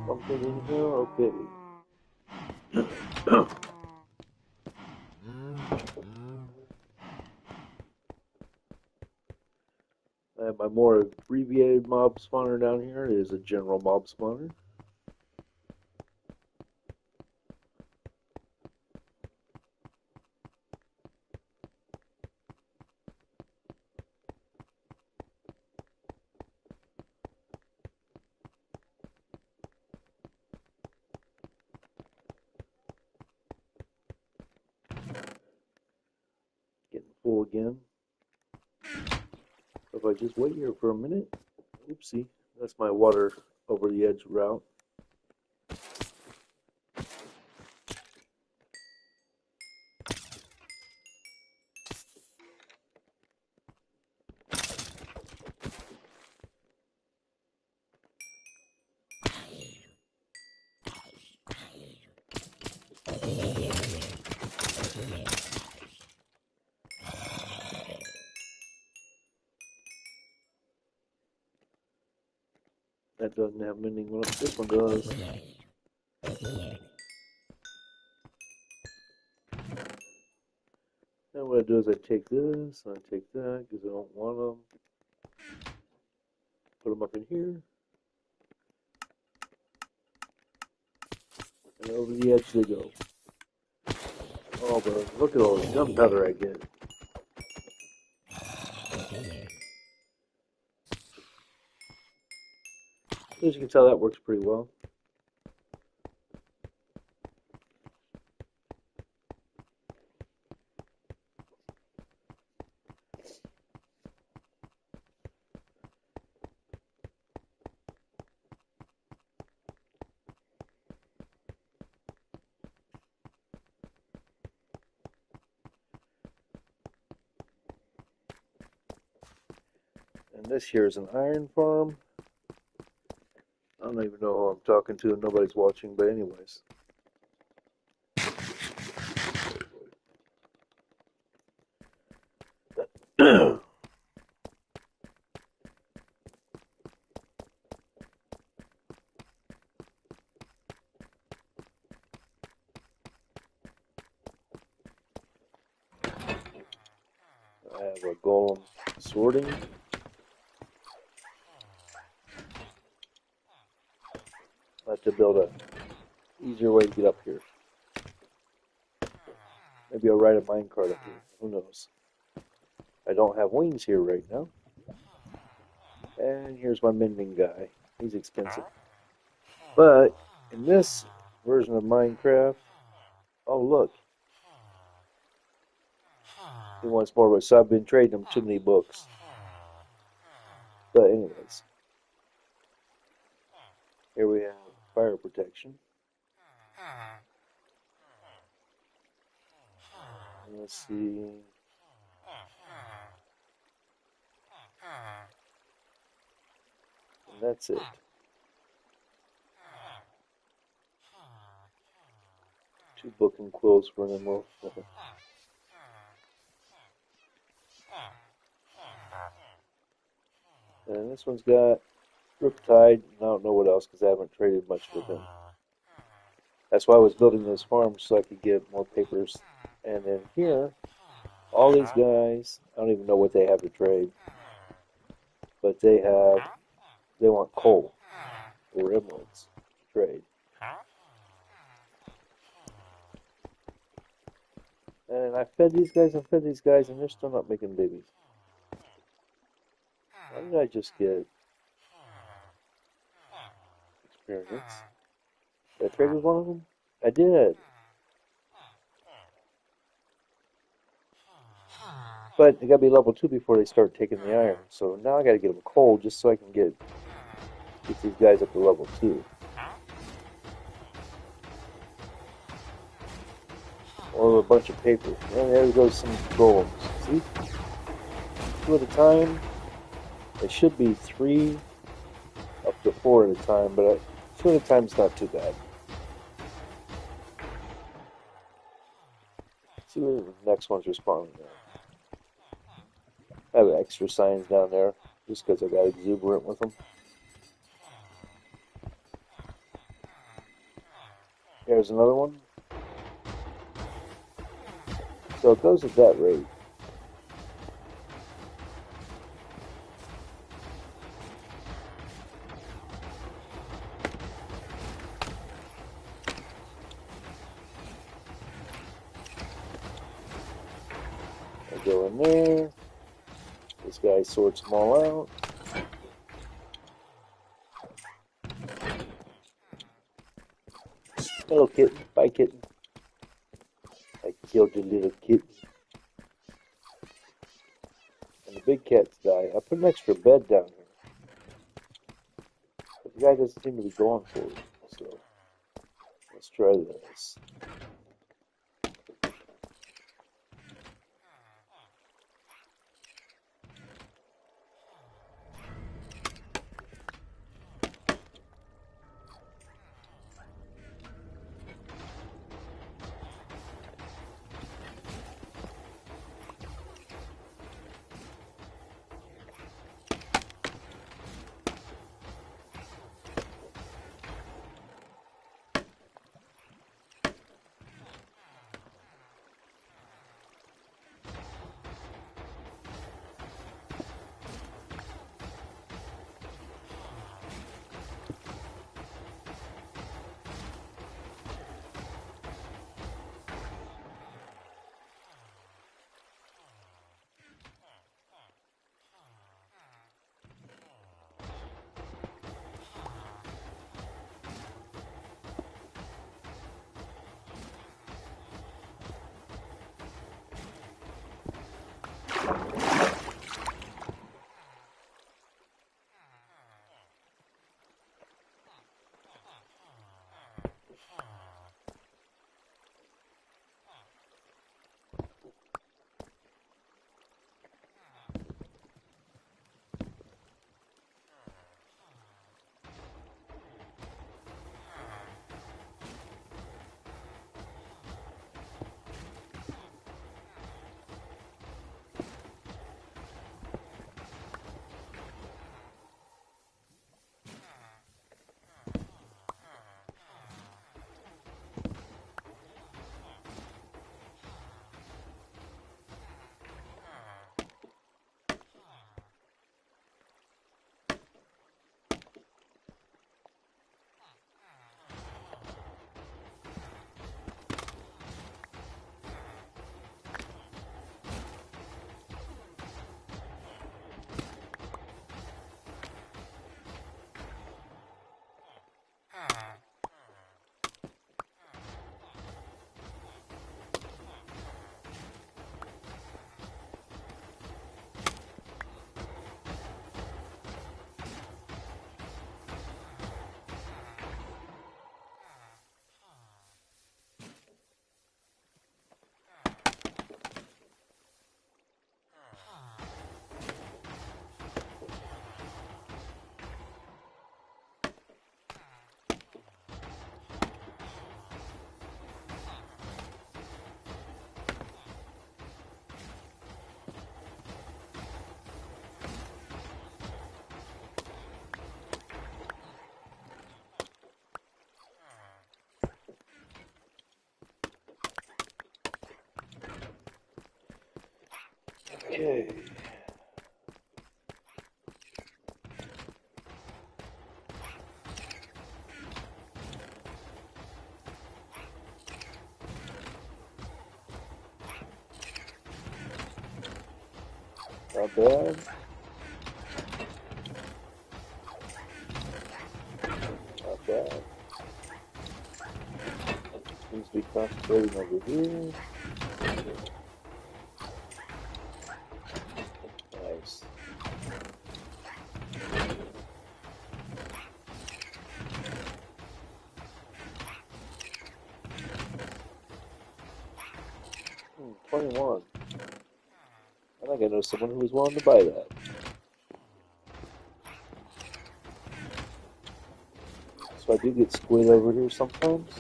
Something in here? Okay. My more abbreviated mob spawner down here is a general mob spawner. Getting full again. If I just wait here for a minute, oopsie, that's my water over the edge route. That doesn't have mending. Well, this one does. And what I do is I take this, and I take that, because I don't want them. Put them up in here. And over the edge they go. Oh, but look at all the gunpowder I get. As you can tell, that works pretty well. And this here is an iron farm. I don't even know who I'm talking to, and nobody's watching, but anyways. I have a golem sorting. I have to build a easier way to get up here. Maybe I'll ride a minecart up here. Who knows? I don't have wings here right now. And here's my mending guy. He's expensive. But in this version of Minecraft, oh look, he wants more of it. So I've been trading him too many books. But anyways, here we have fire protection. Let's see. And that's it. Two book and quills for them all. And this one's got Riptide, and I don't know what else because I haven't traded much with him. That's why I was building this farm so I could get more papers. And then here, all these guys, I don't even know what they have to trade, but they want coal. 4 emeralds to trade. And I fed these guys and fed these guys, and they're still not making babies. Why did I just get experience? Did I trade with one of them? I did. But they gotta be level 2 before they start taking the iron. So now I gotta get them coal just so I can get these guys up to level 2. Or a bunch of paper. And there goes some golems. See? 2 at a time. It should be 3 up to 4 at a time, but 2 at a time is not too bad. See where the next one's responding now. I have extra signs down there just because I got exuberant with them. Here's another one. So it goes at that rate. I go in there. This guy sorts them all out. Hello, kitten. Bye, kitten. I killed your little kitten. And the big cats die. I put an extra bed down here. But the guy doesn't seem to be going for it. So let's try this. Okay. Not bad. Not bad. Seems to be concentrating over here. Nice. Hmm, 21. I think I know someone who was willing to buy that. So I do get squid over here sometimes.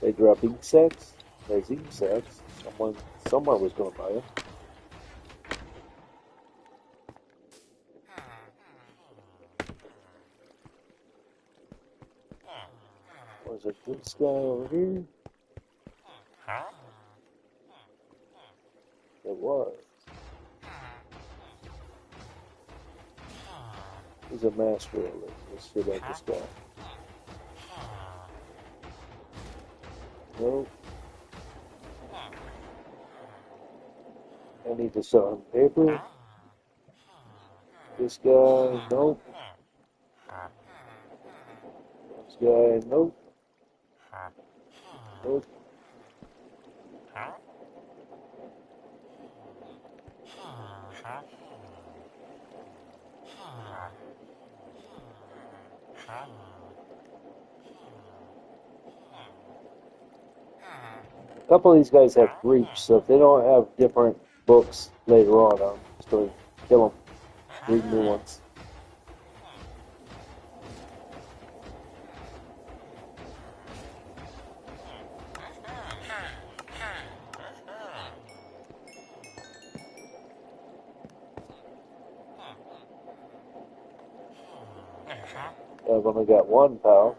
They drop ink sacks. There's ink sacks. Someone was going to buy them. Was it this guy over here? It was. He's a master of it. Let's see about this guy. Nope. I need to sell him paper. This guy, nope. This guy, nope. Nope. A couple of these guys have breach, so if they don't have different books later on, I'm just going to kill them. Read new ones. I've only got one, pal.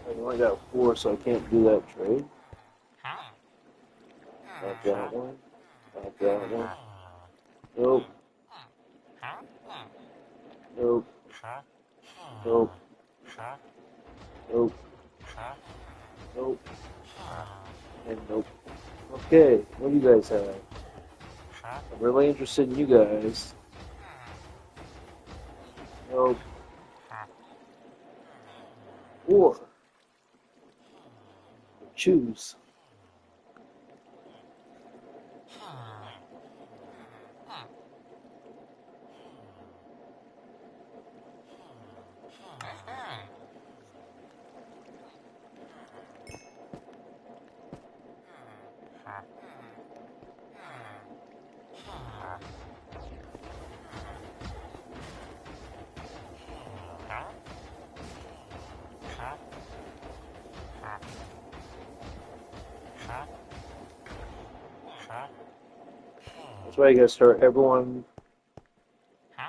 I've only got 4, so I can't do that trade. Not that one. Not that one. Nope. Nope. Nope. Nope. Nope. And nope. Okay, what do you guys have? I'm really interested in you guys. Nope. Or choose. That's why you gotta start everyone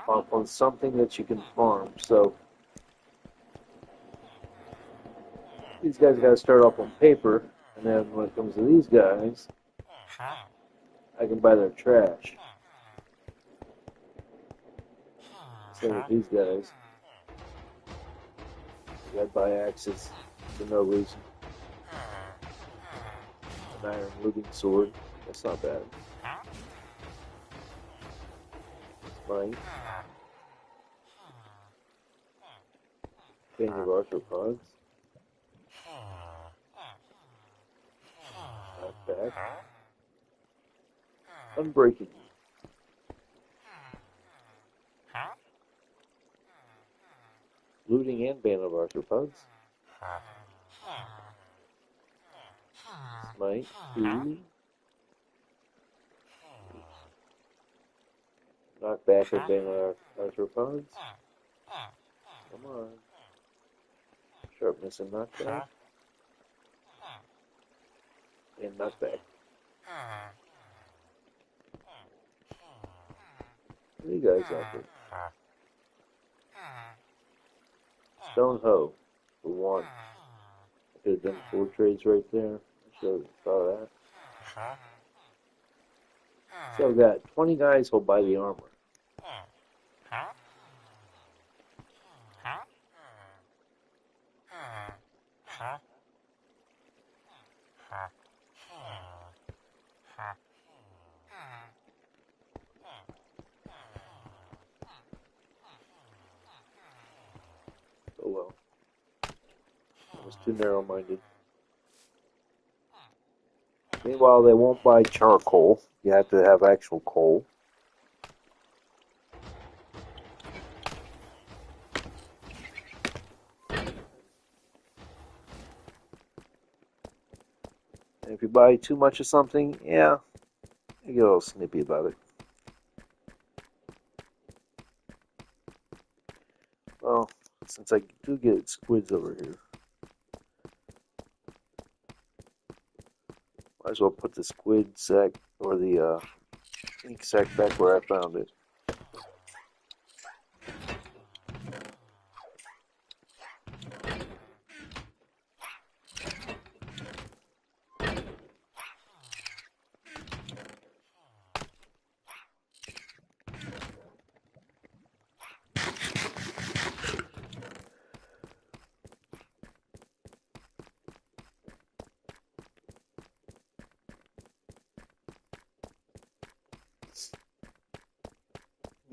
off on something that you can farm. So these guys gotta start off on paper, and then when it comes to these guys, I can buy their trash. Same with these guys. You gotta buy axes for no reason. An iron looting sword. That's not bad. Mine. Band of arthropods. Not bad. Unbreaking. Looting and band of arthropods. Smite. 2. Knock back and band of arthropods. Come on. Sharpness and knockback. And knockback. What are you guys after? Stone Hoe for 1. I could have done 4 trades right there. I should have thought of that. So I've got 20 guys who'll buy the armor. Oh well, I was too narrow-minded. Meanwhile, they won't buy charcoal. You have to have actual coal. And if you buy too much of something, yeah, you get a little snippy about it. Well, since I do get squids over here, might as well put the squid sack or the ink sack back where I found it.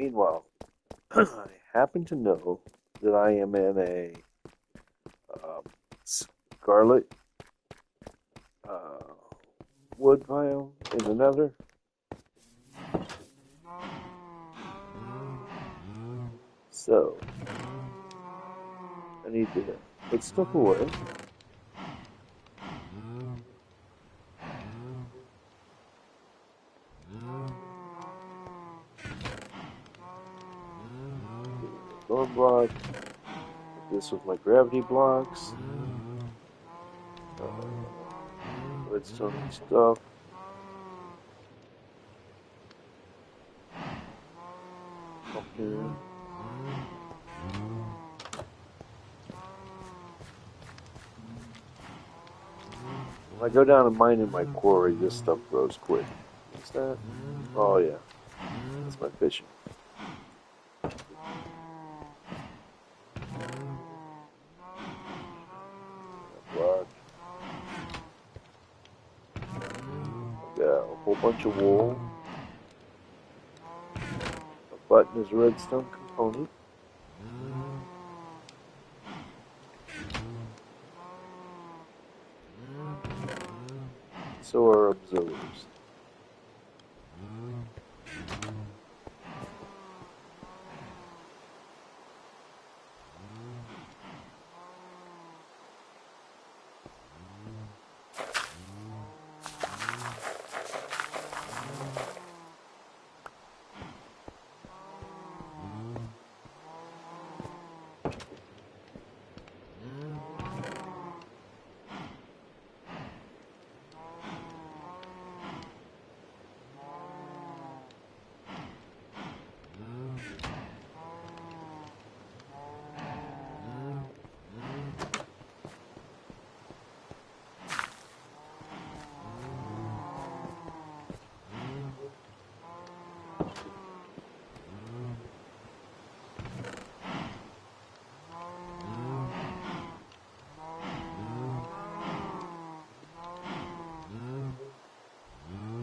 Meanwhile, I happen to know that I am in a scarlet uh, wood biome in the nether. So, I need to put stuff away. Thorn block. This with my gravity blocks. Redstone stuff. Up here. When I go down and mine in my quarry, this stuff grows quick. What's that? Oh yeah, that's my fishing. Block. Got a whole bunch of wool. A button is a redstone component. So are observers.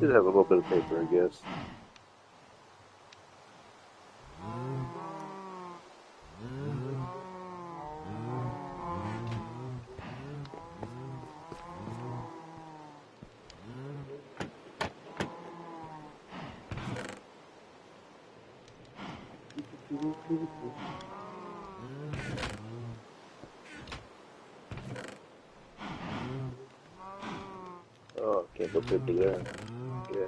Did have a little bit of paper, I guess. Oh, can't put paper there. Yeah.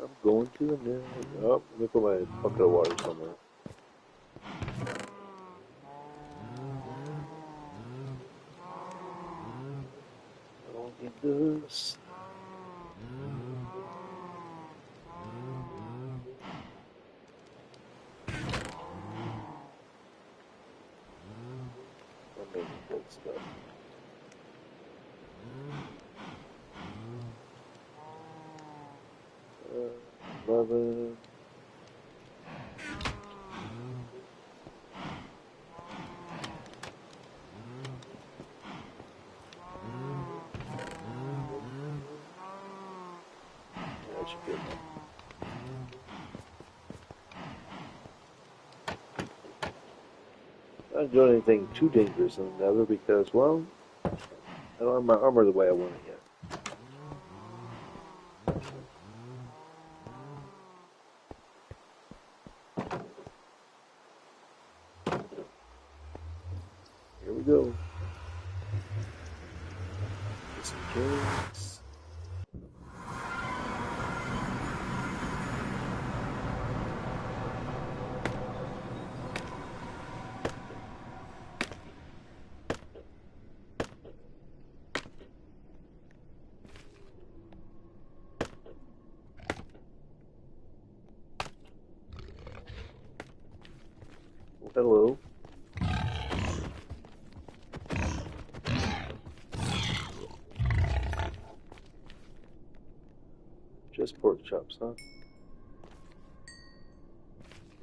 I'm going to the net. Oh, let me put my bucket of water somewhere. I don't need this. I'm making good stuff. 11. That should be enough. I don't do anything too dangerous in the nether because, well, I don't have my armor the way I want it yet. Here we go. Get some cakes. Hello. Just pork chops, huh?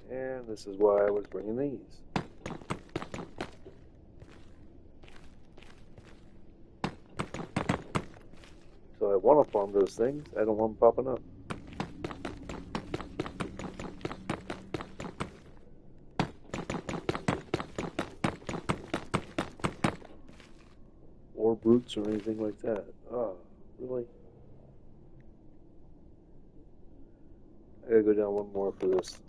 And this is why I was bringing these. So I want to farm those things. I don't want them popping up. Or brutes or anything like that. Oh, really? I gotta go down one more for this.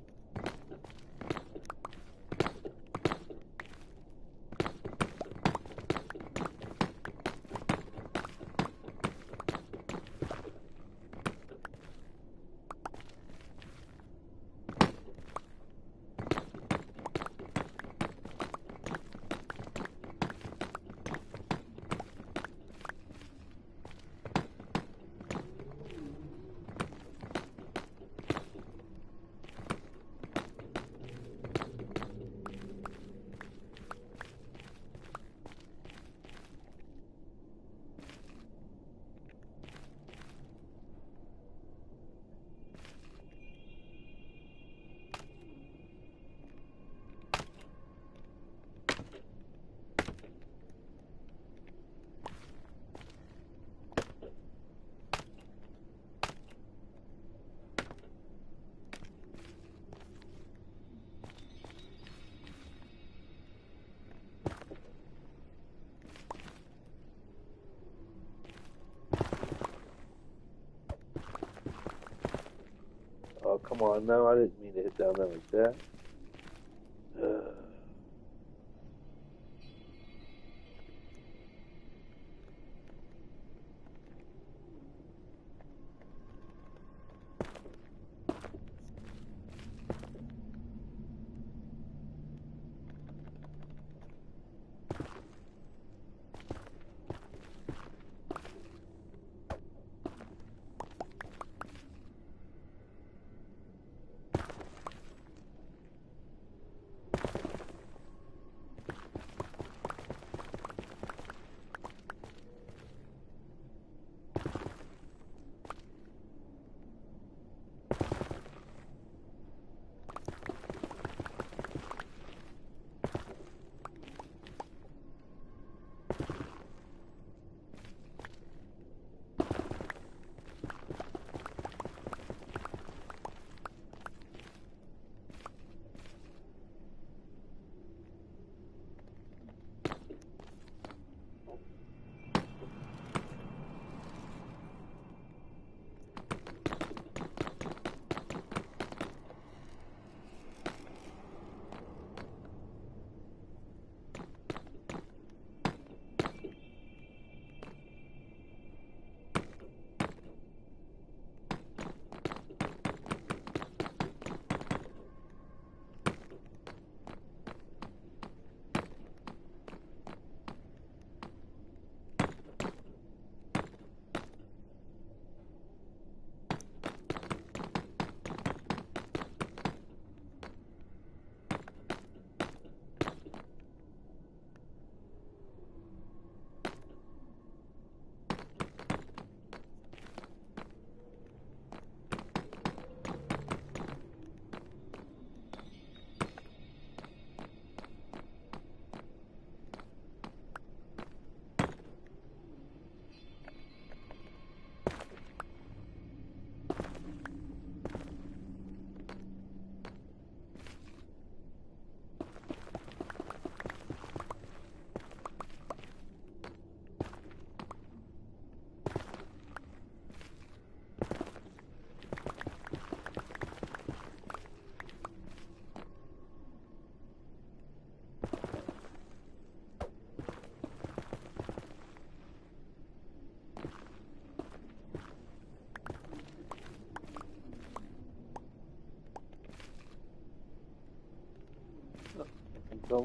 Oh, come on now. I didn't mean to hit down there like that.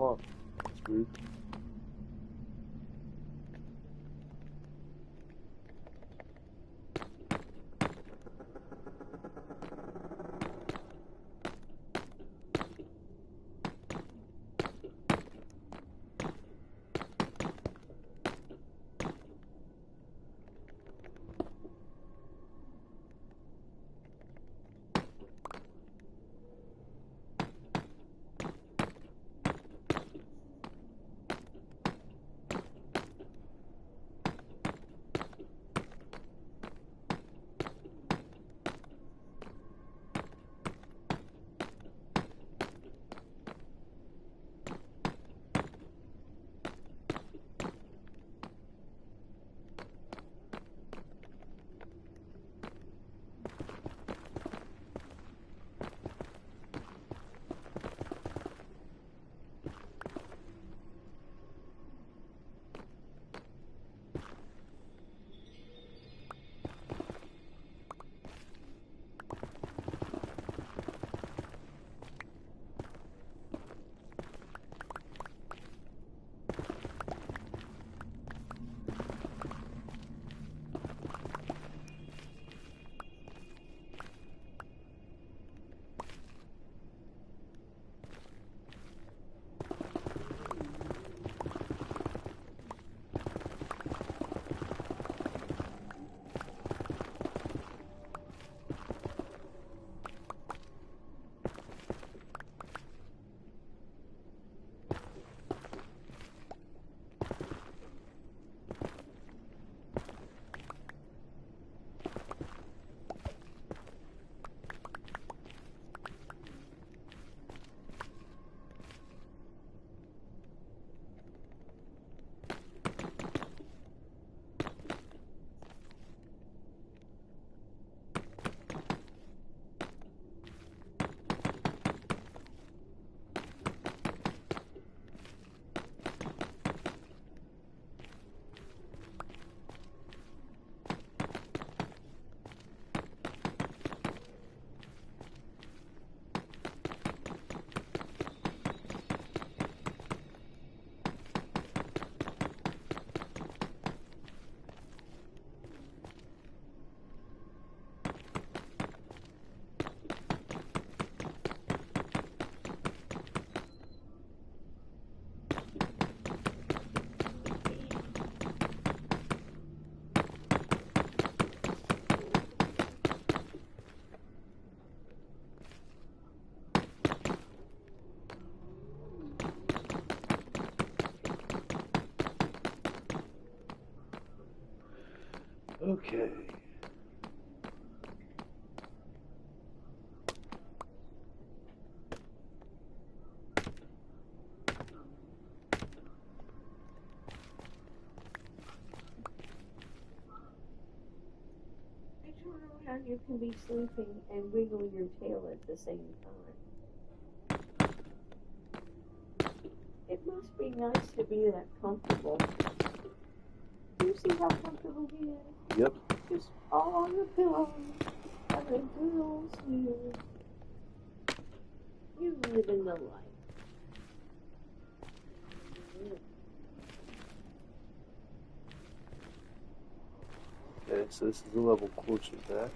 fell off. That's rude. Okay. I don't know how you can be sleeping and wiggle your tail at the same time. It must be nice to be that comfortable. Do you see how comfortable he is? Yep. Just all on the pillow. Having a good old snooze. You live in the life. Okay, so this is the level closer to that.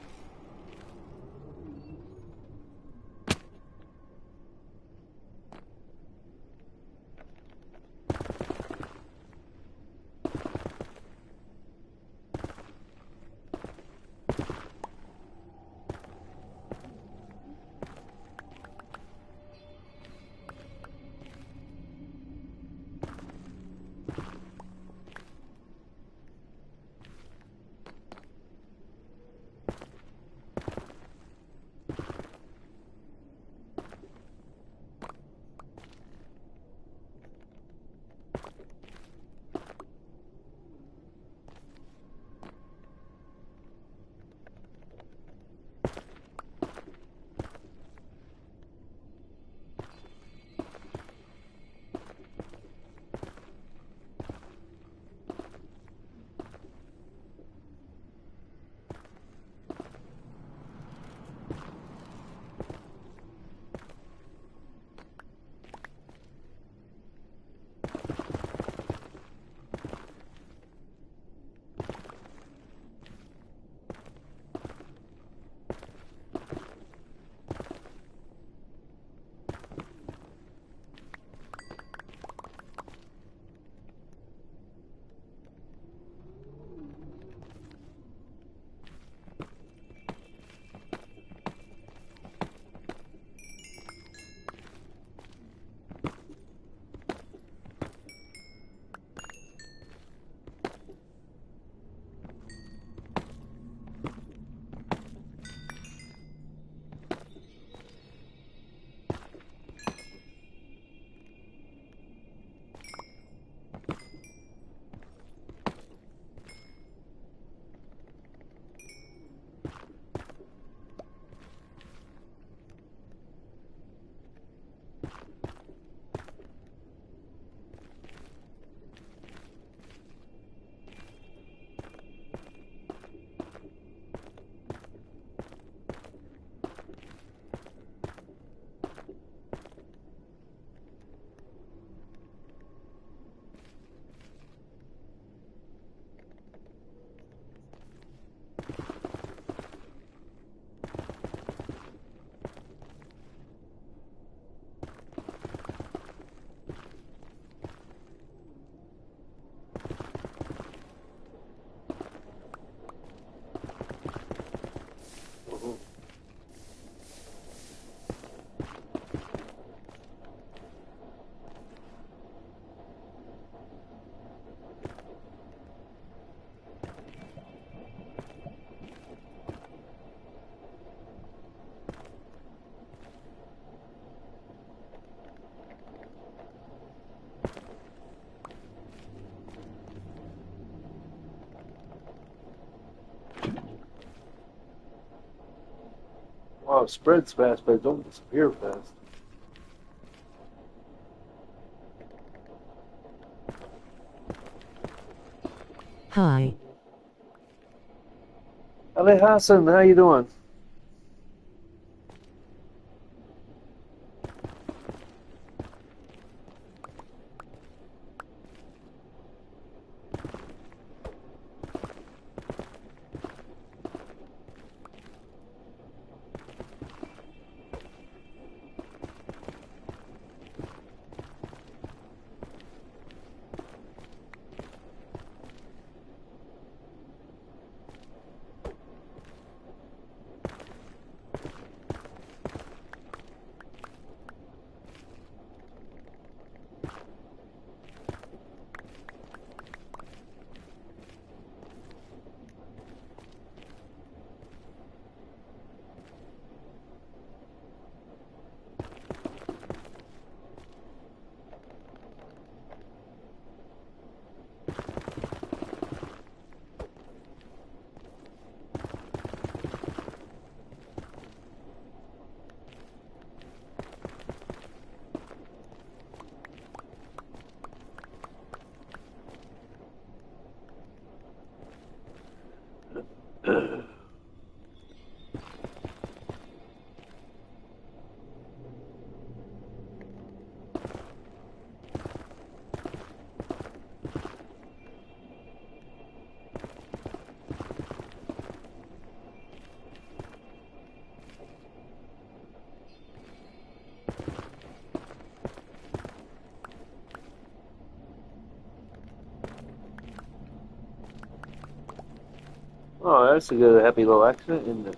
Oh, it spreads fast, but it don't disappear fast. Hi. Ali Hassan, how you doing? Oh, that's a good happy little accident, isn't it?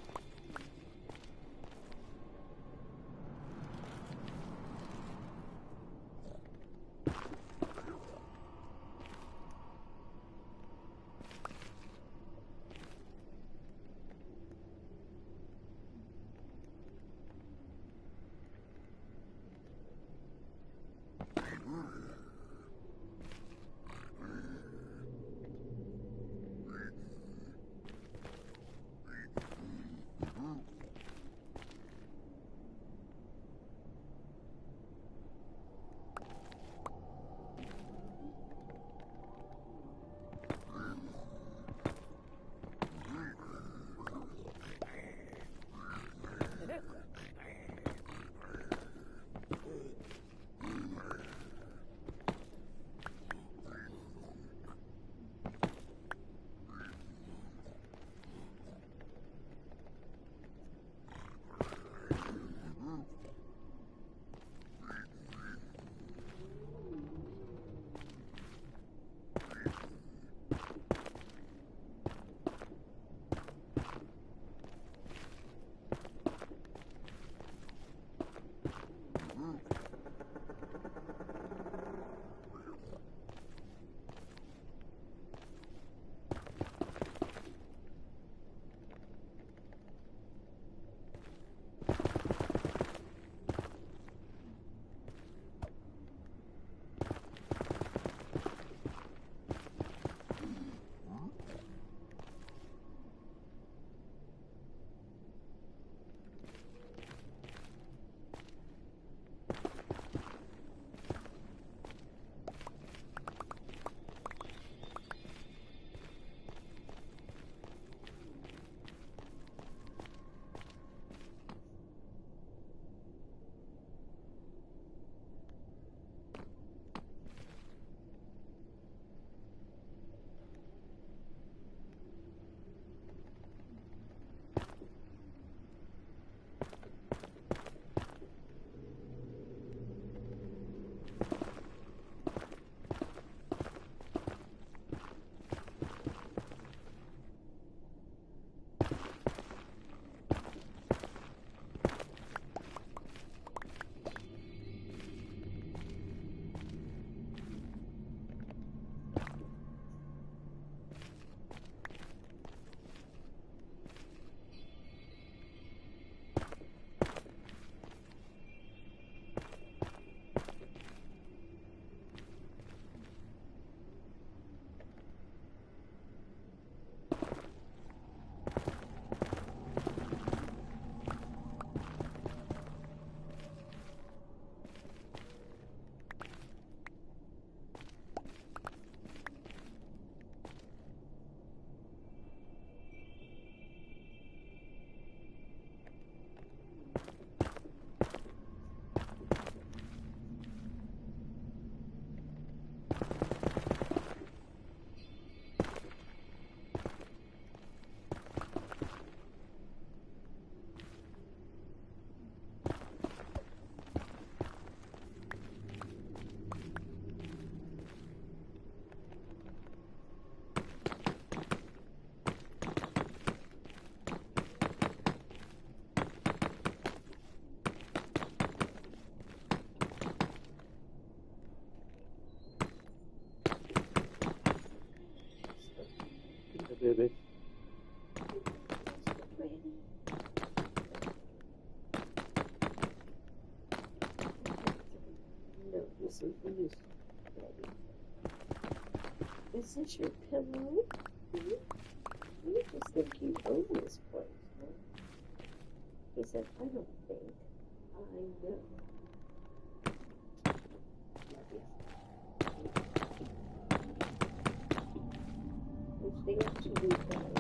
this your pillow? Hmm? You just think you own this place, huh? He said, I don't think. I know. Which they actually done.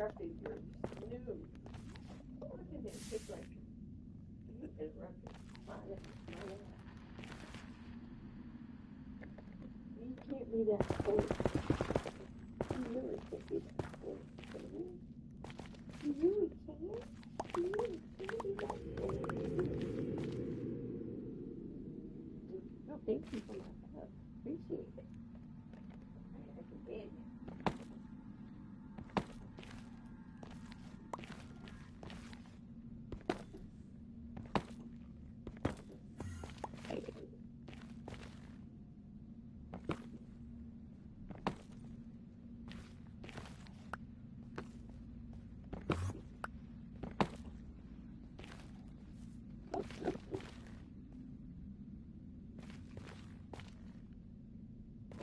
interrupted your snooze. Look at him, kick right. You interrupted my life. You can't be that close. You really can't be that close. You really can't. You really can't be that close. No, thank you for my help. Appreciate it. I can get you.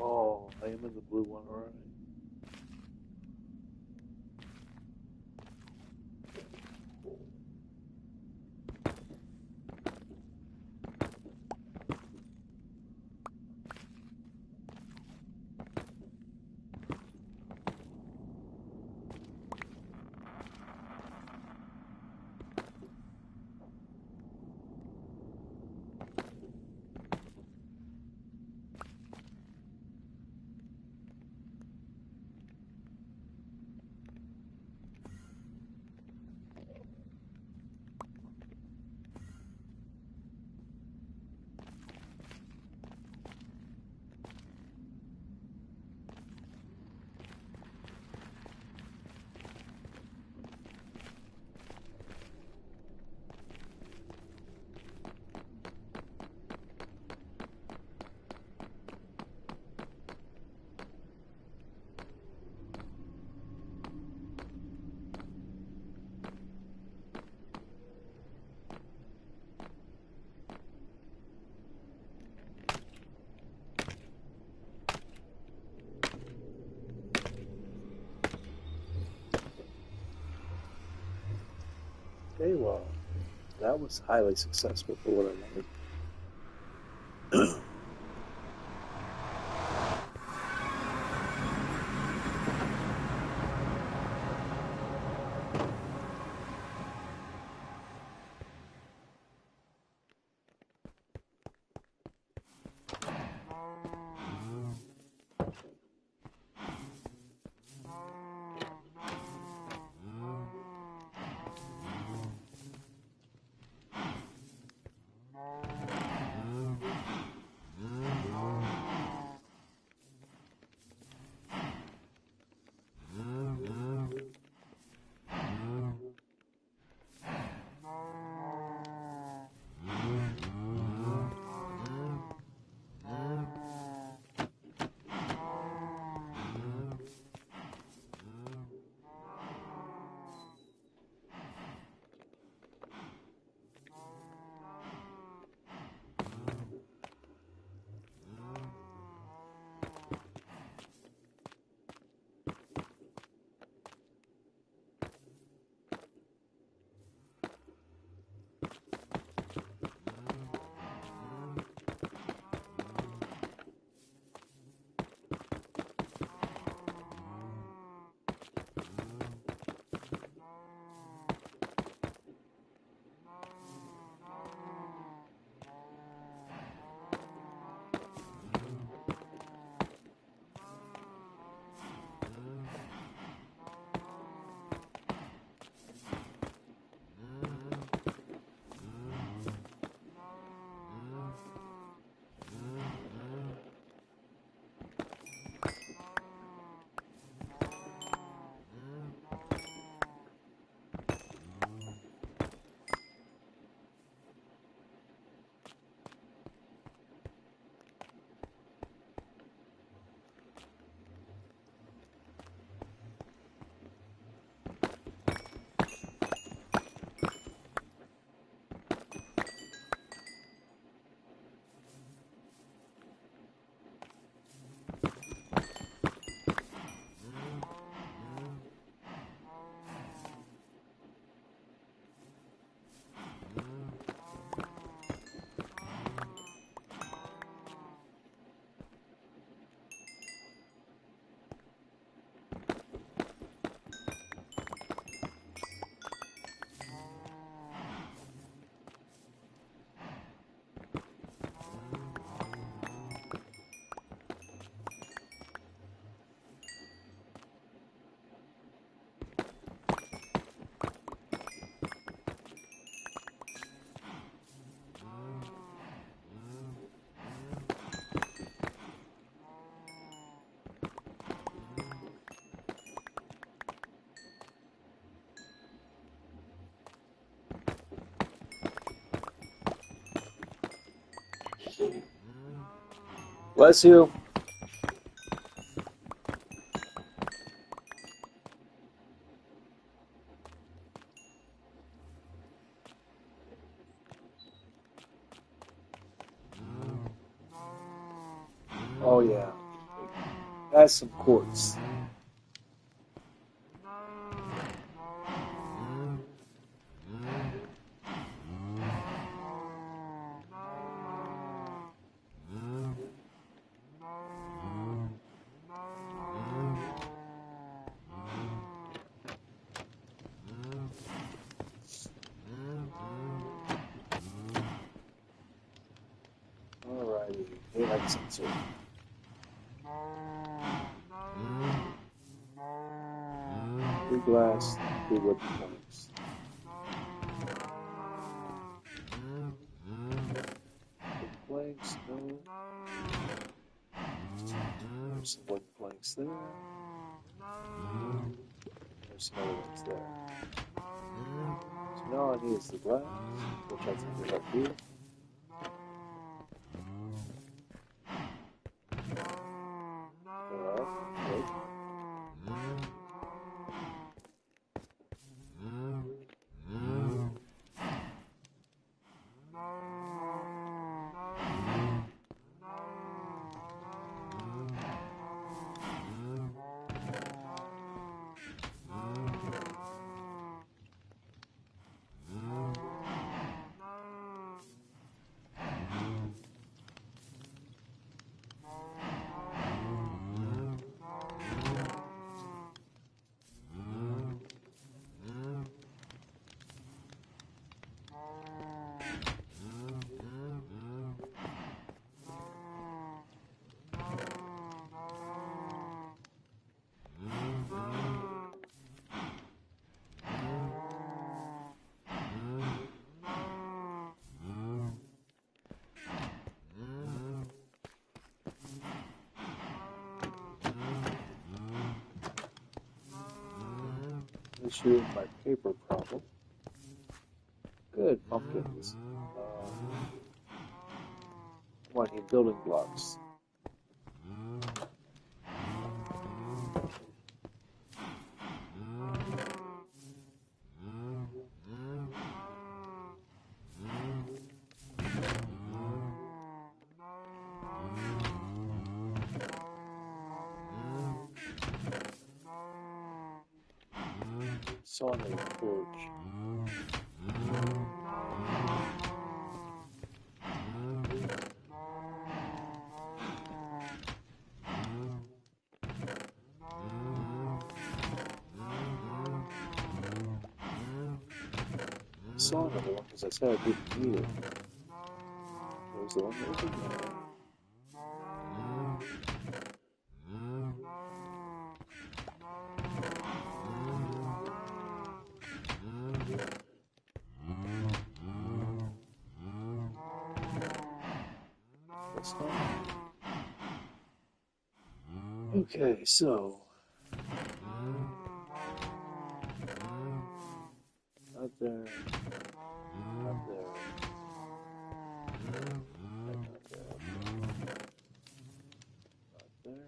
Oh, I am in the blue one, all right. Okay, well, that was highly successful for what I wanted. Bless you. Oh yeah, that's some quartz. Alrighty, daylight sensor. Three glass, three wood planks. Wood planks, no. There's some wood planks there. There's some other ones there. So now I need is the glass, which I think is up here. Wait. Issue with my paper problem. Good pumpkins. Come on, need building blocks. Sawmill torch. Saw another one because I said I didn't need it. There's the one that was in there. That's fine. Okay, so up there, up there, and up there, up there.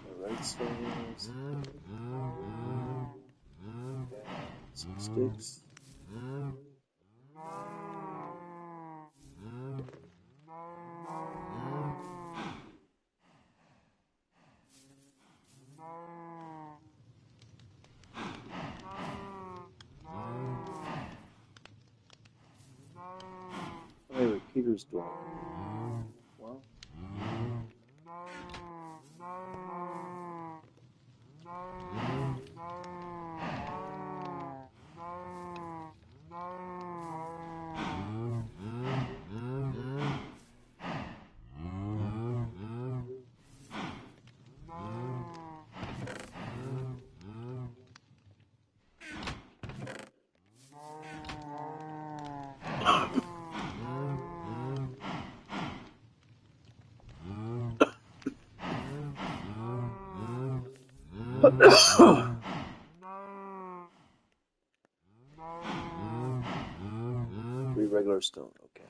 The right stairs. And some sticks. Anyway, Peter's door. Well, regular stone. Okay.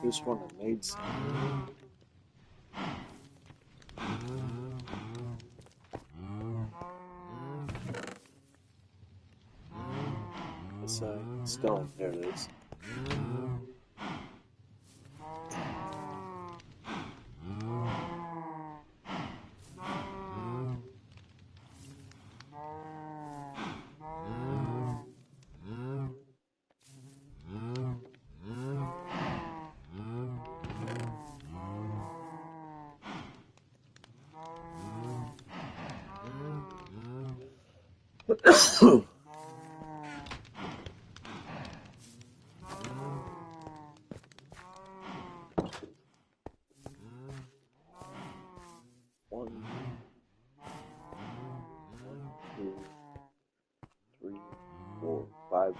This one I made some. It's stone. There it is. One, 2, 3, 4, 5 lines.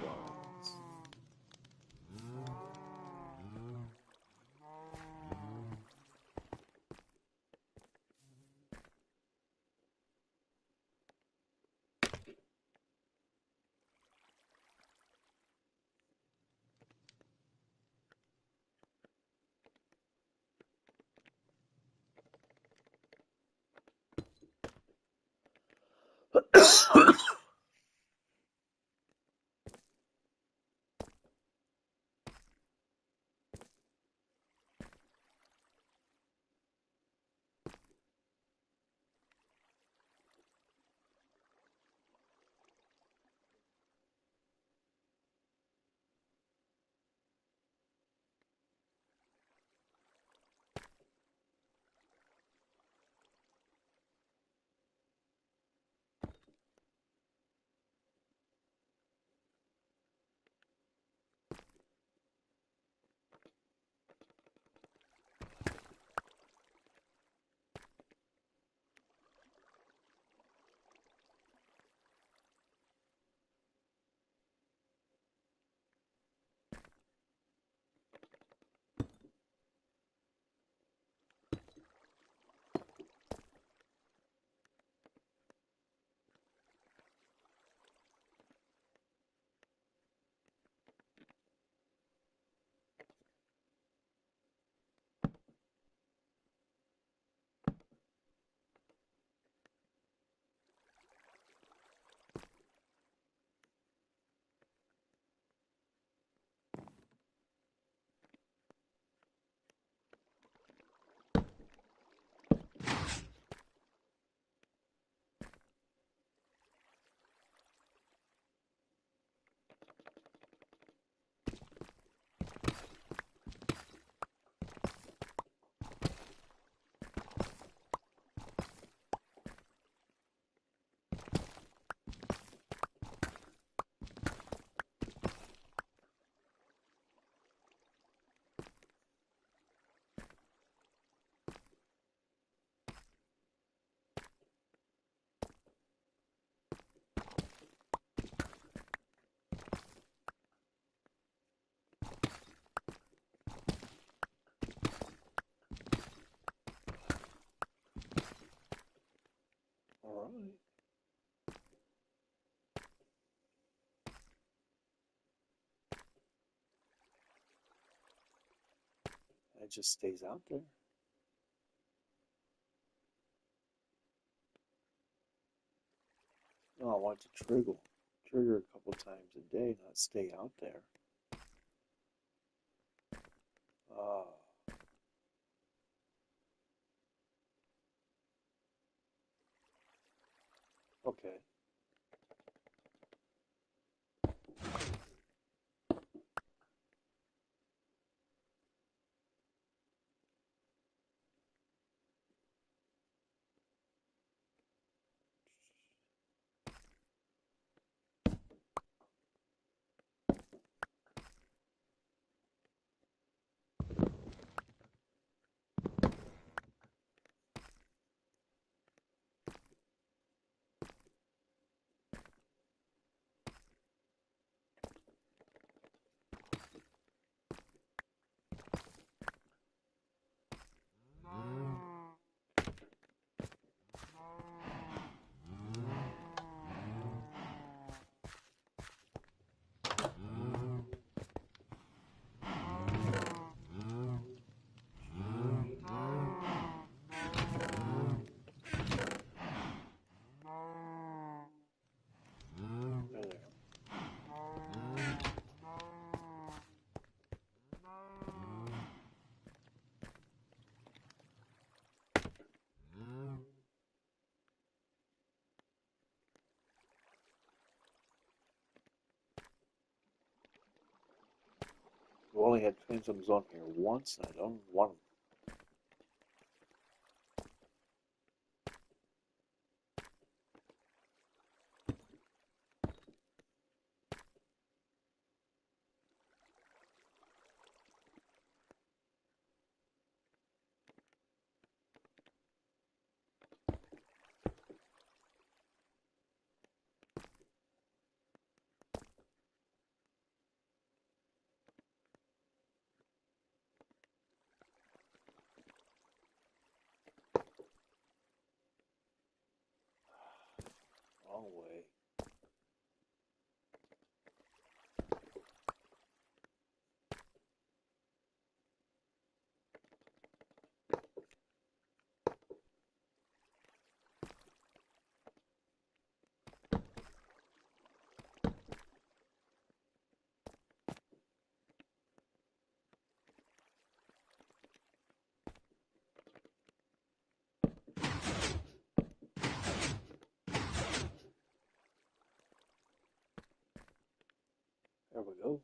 All right. It just stays out there. No, I want to trigger a couple times a day, not stay out there. Ah, Okay. There. We only had phantoms on here once, and I don't want them. Wrong way. There we go.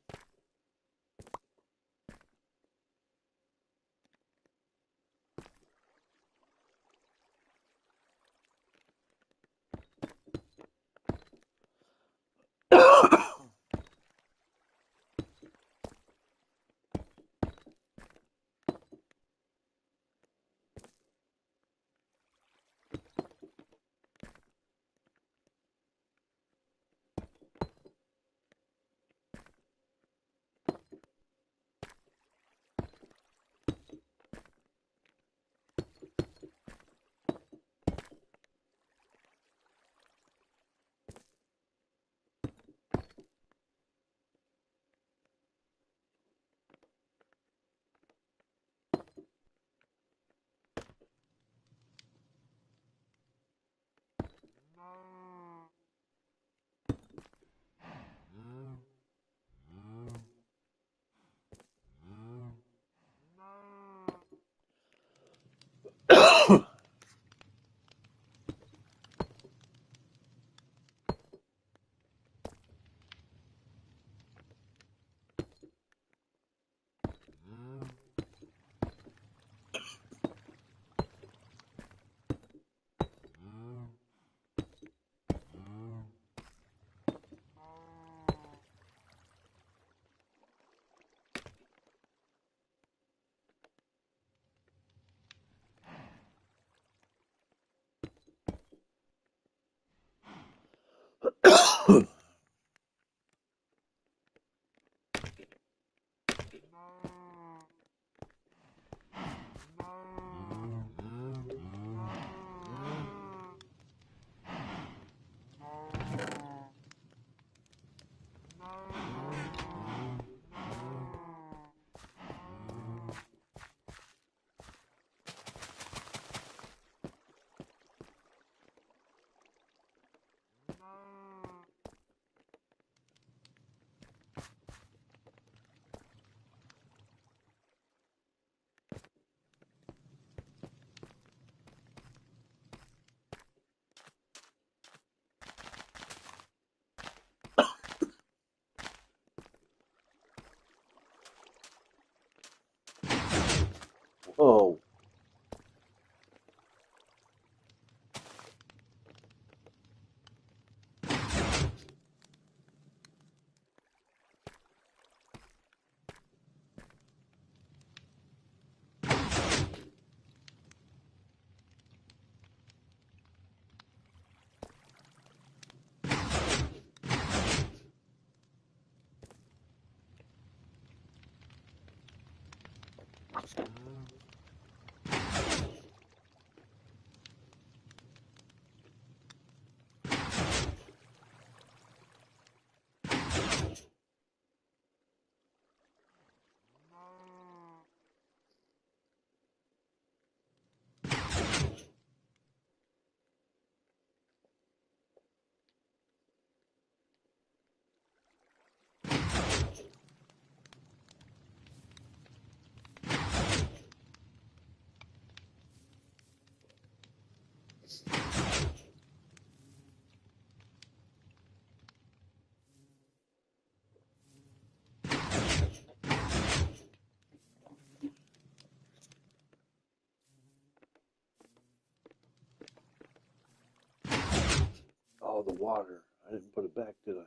Oh, the water. I didn't put it back, did I?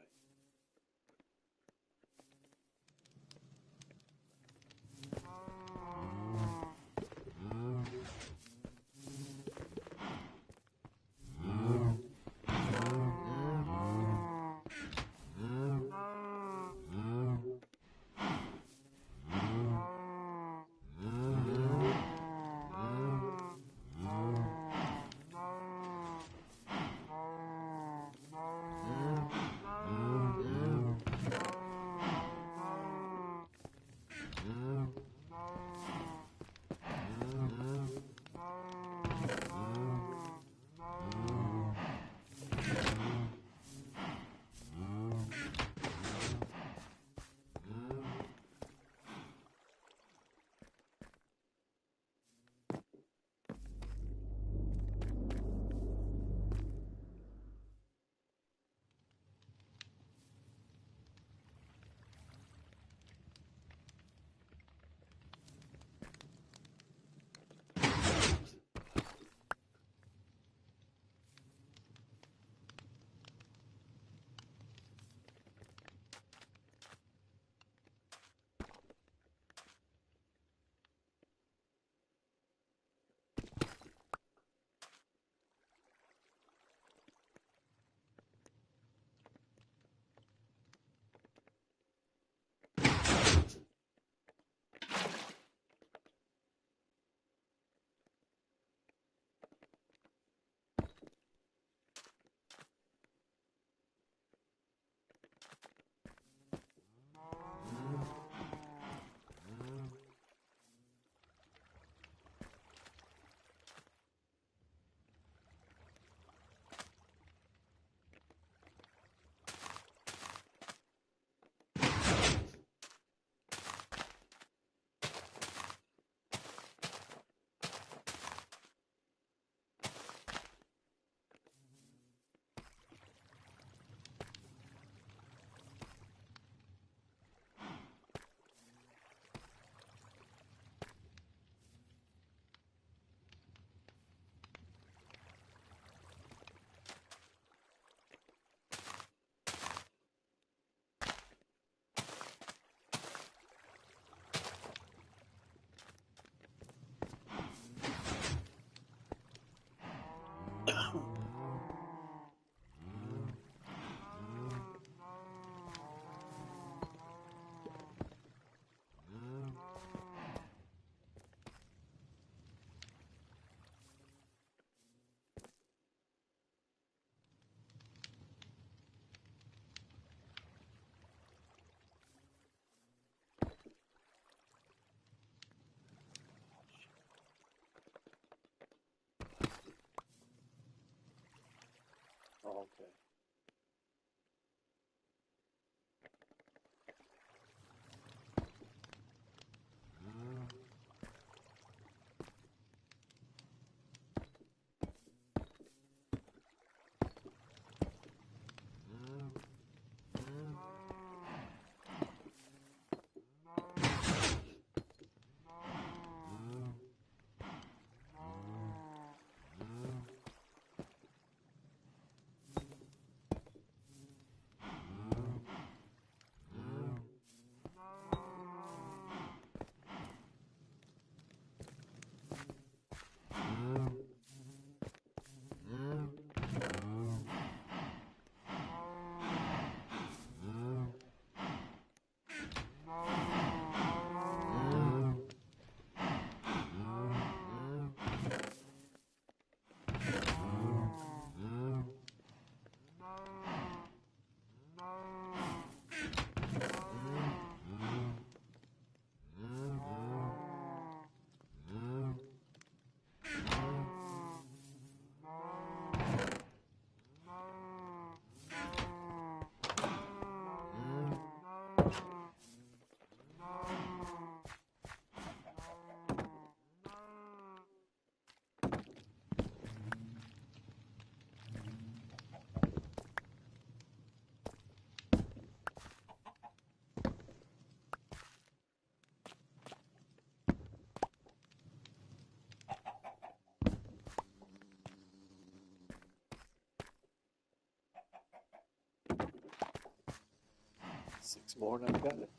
6 more and I've got it.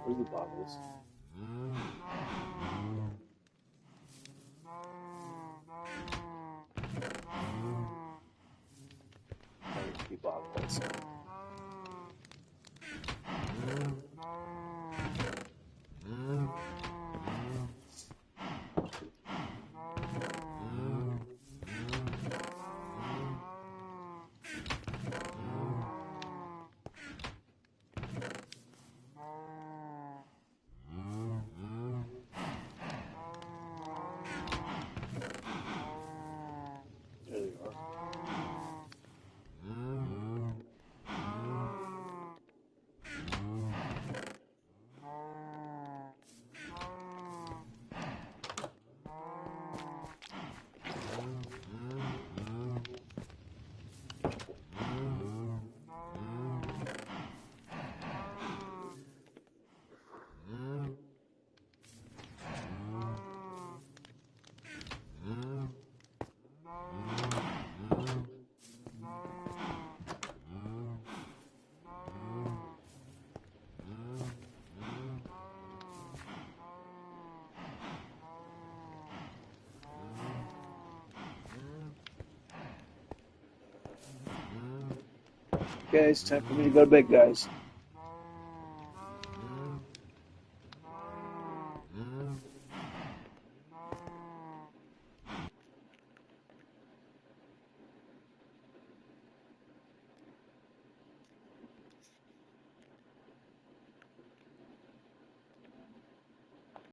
Where's the bottles? There's the bottles. There they are. Okay, it's time for me to go to bed, guys.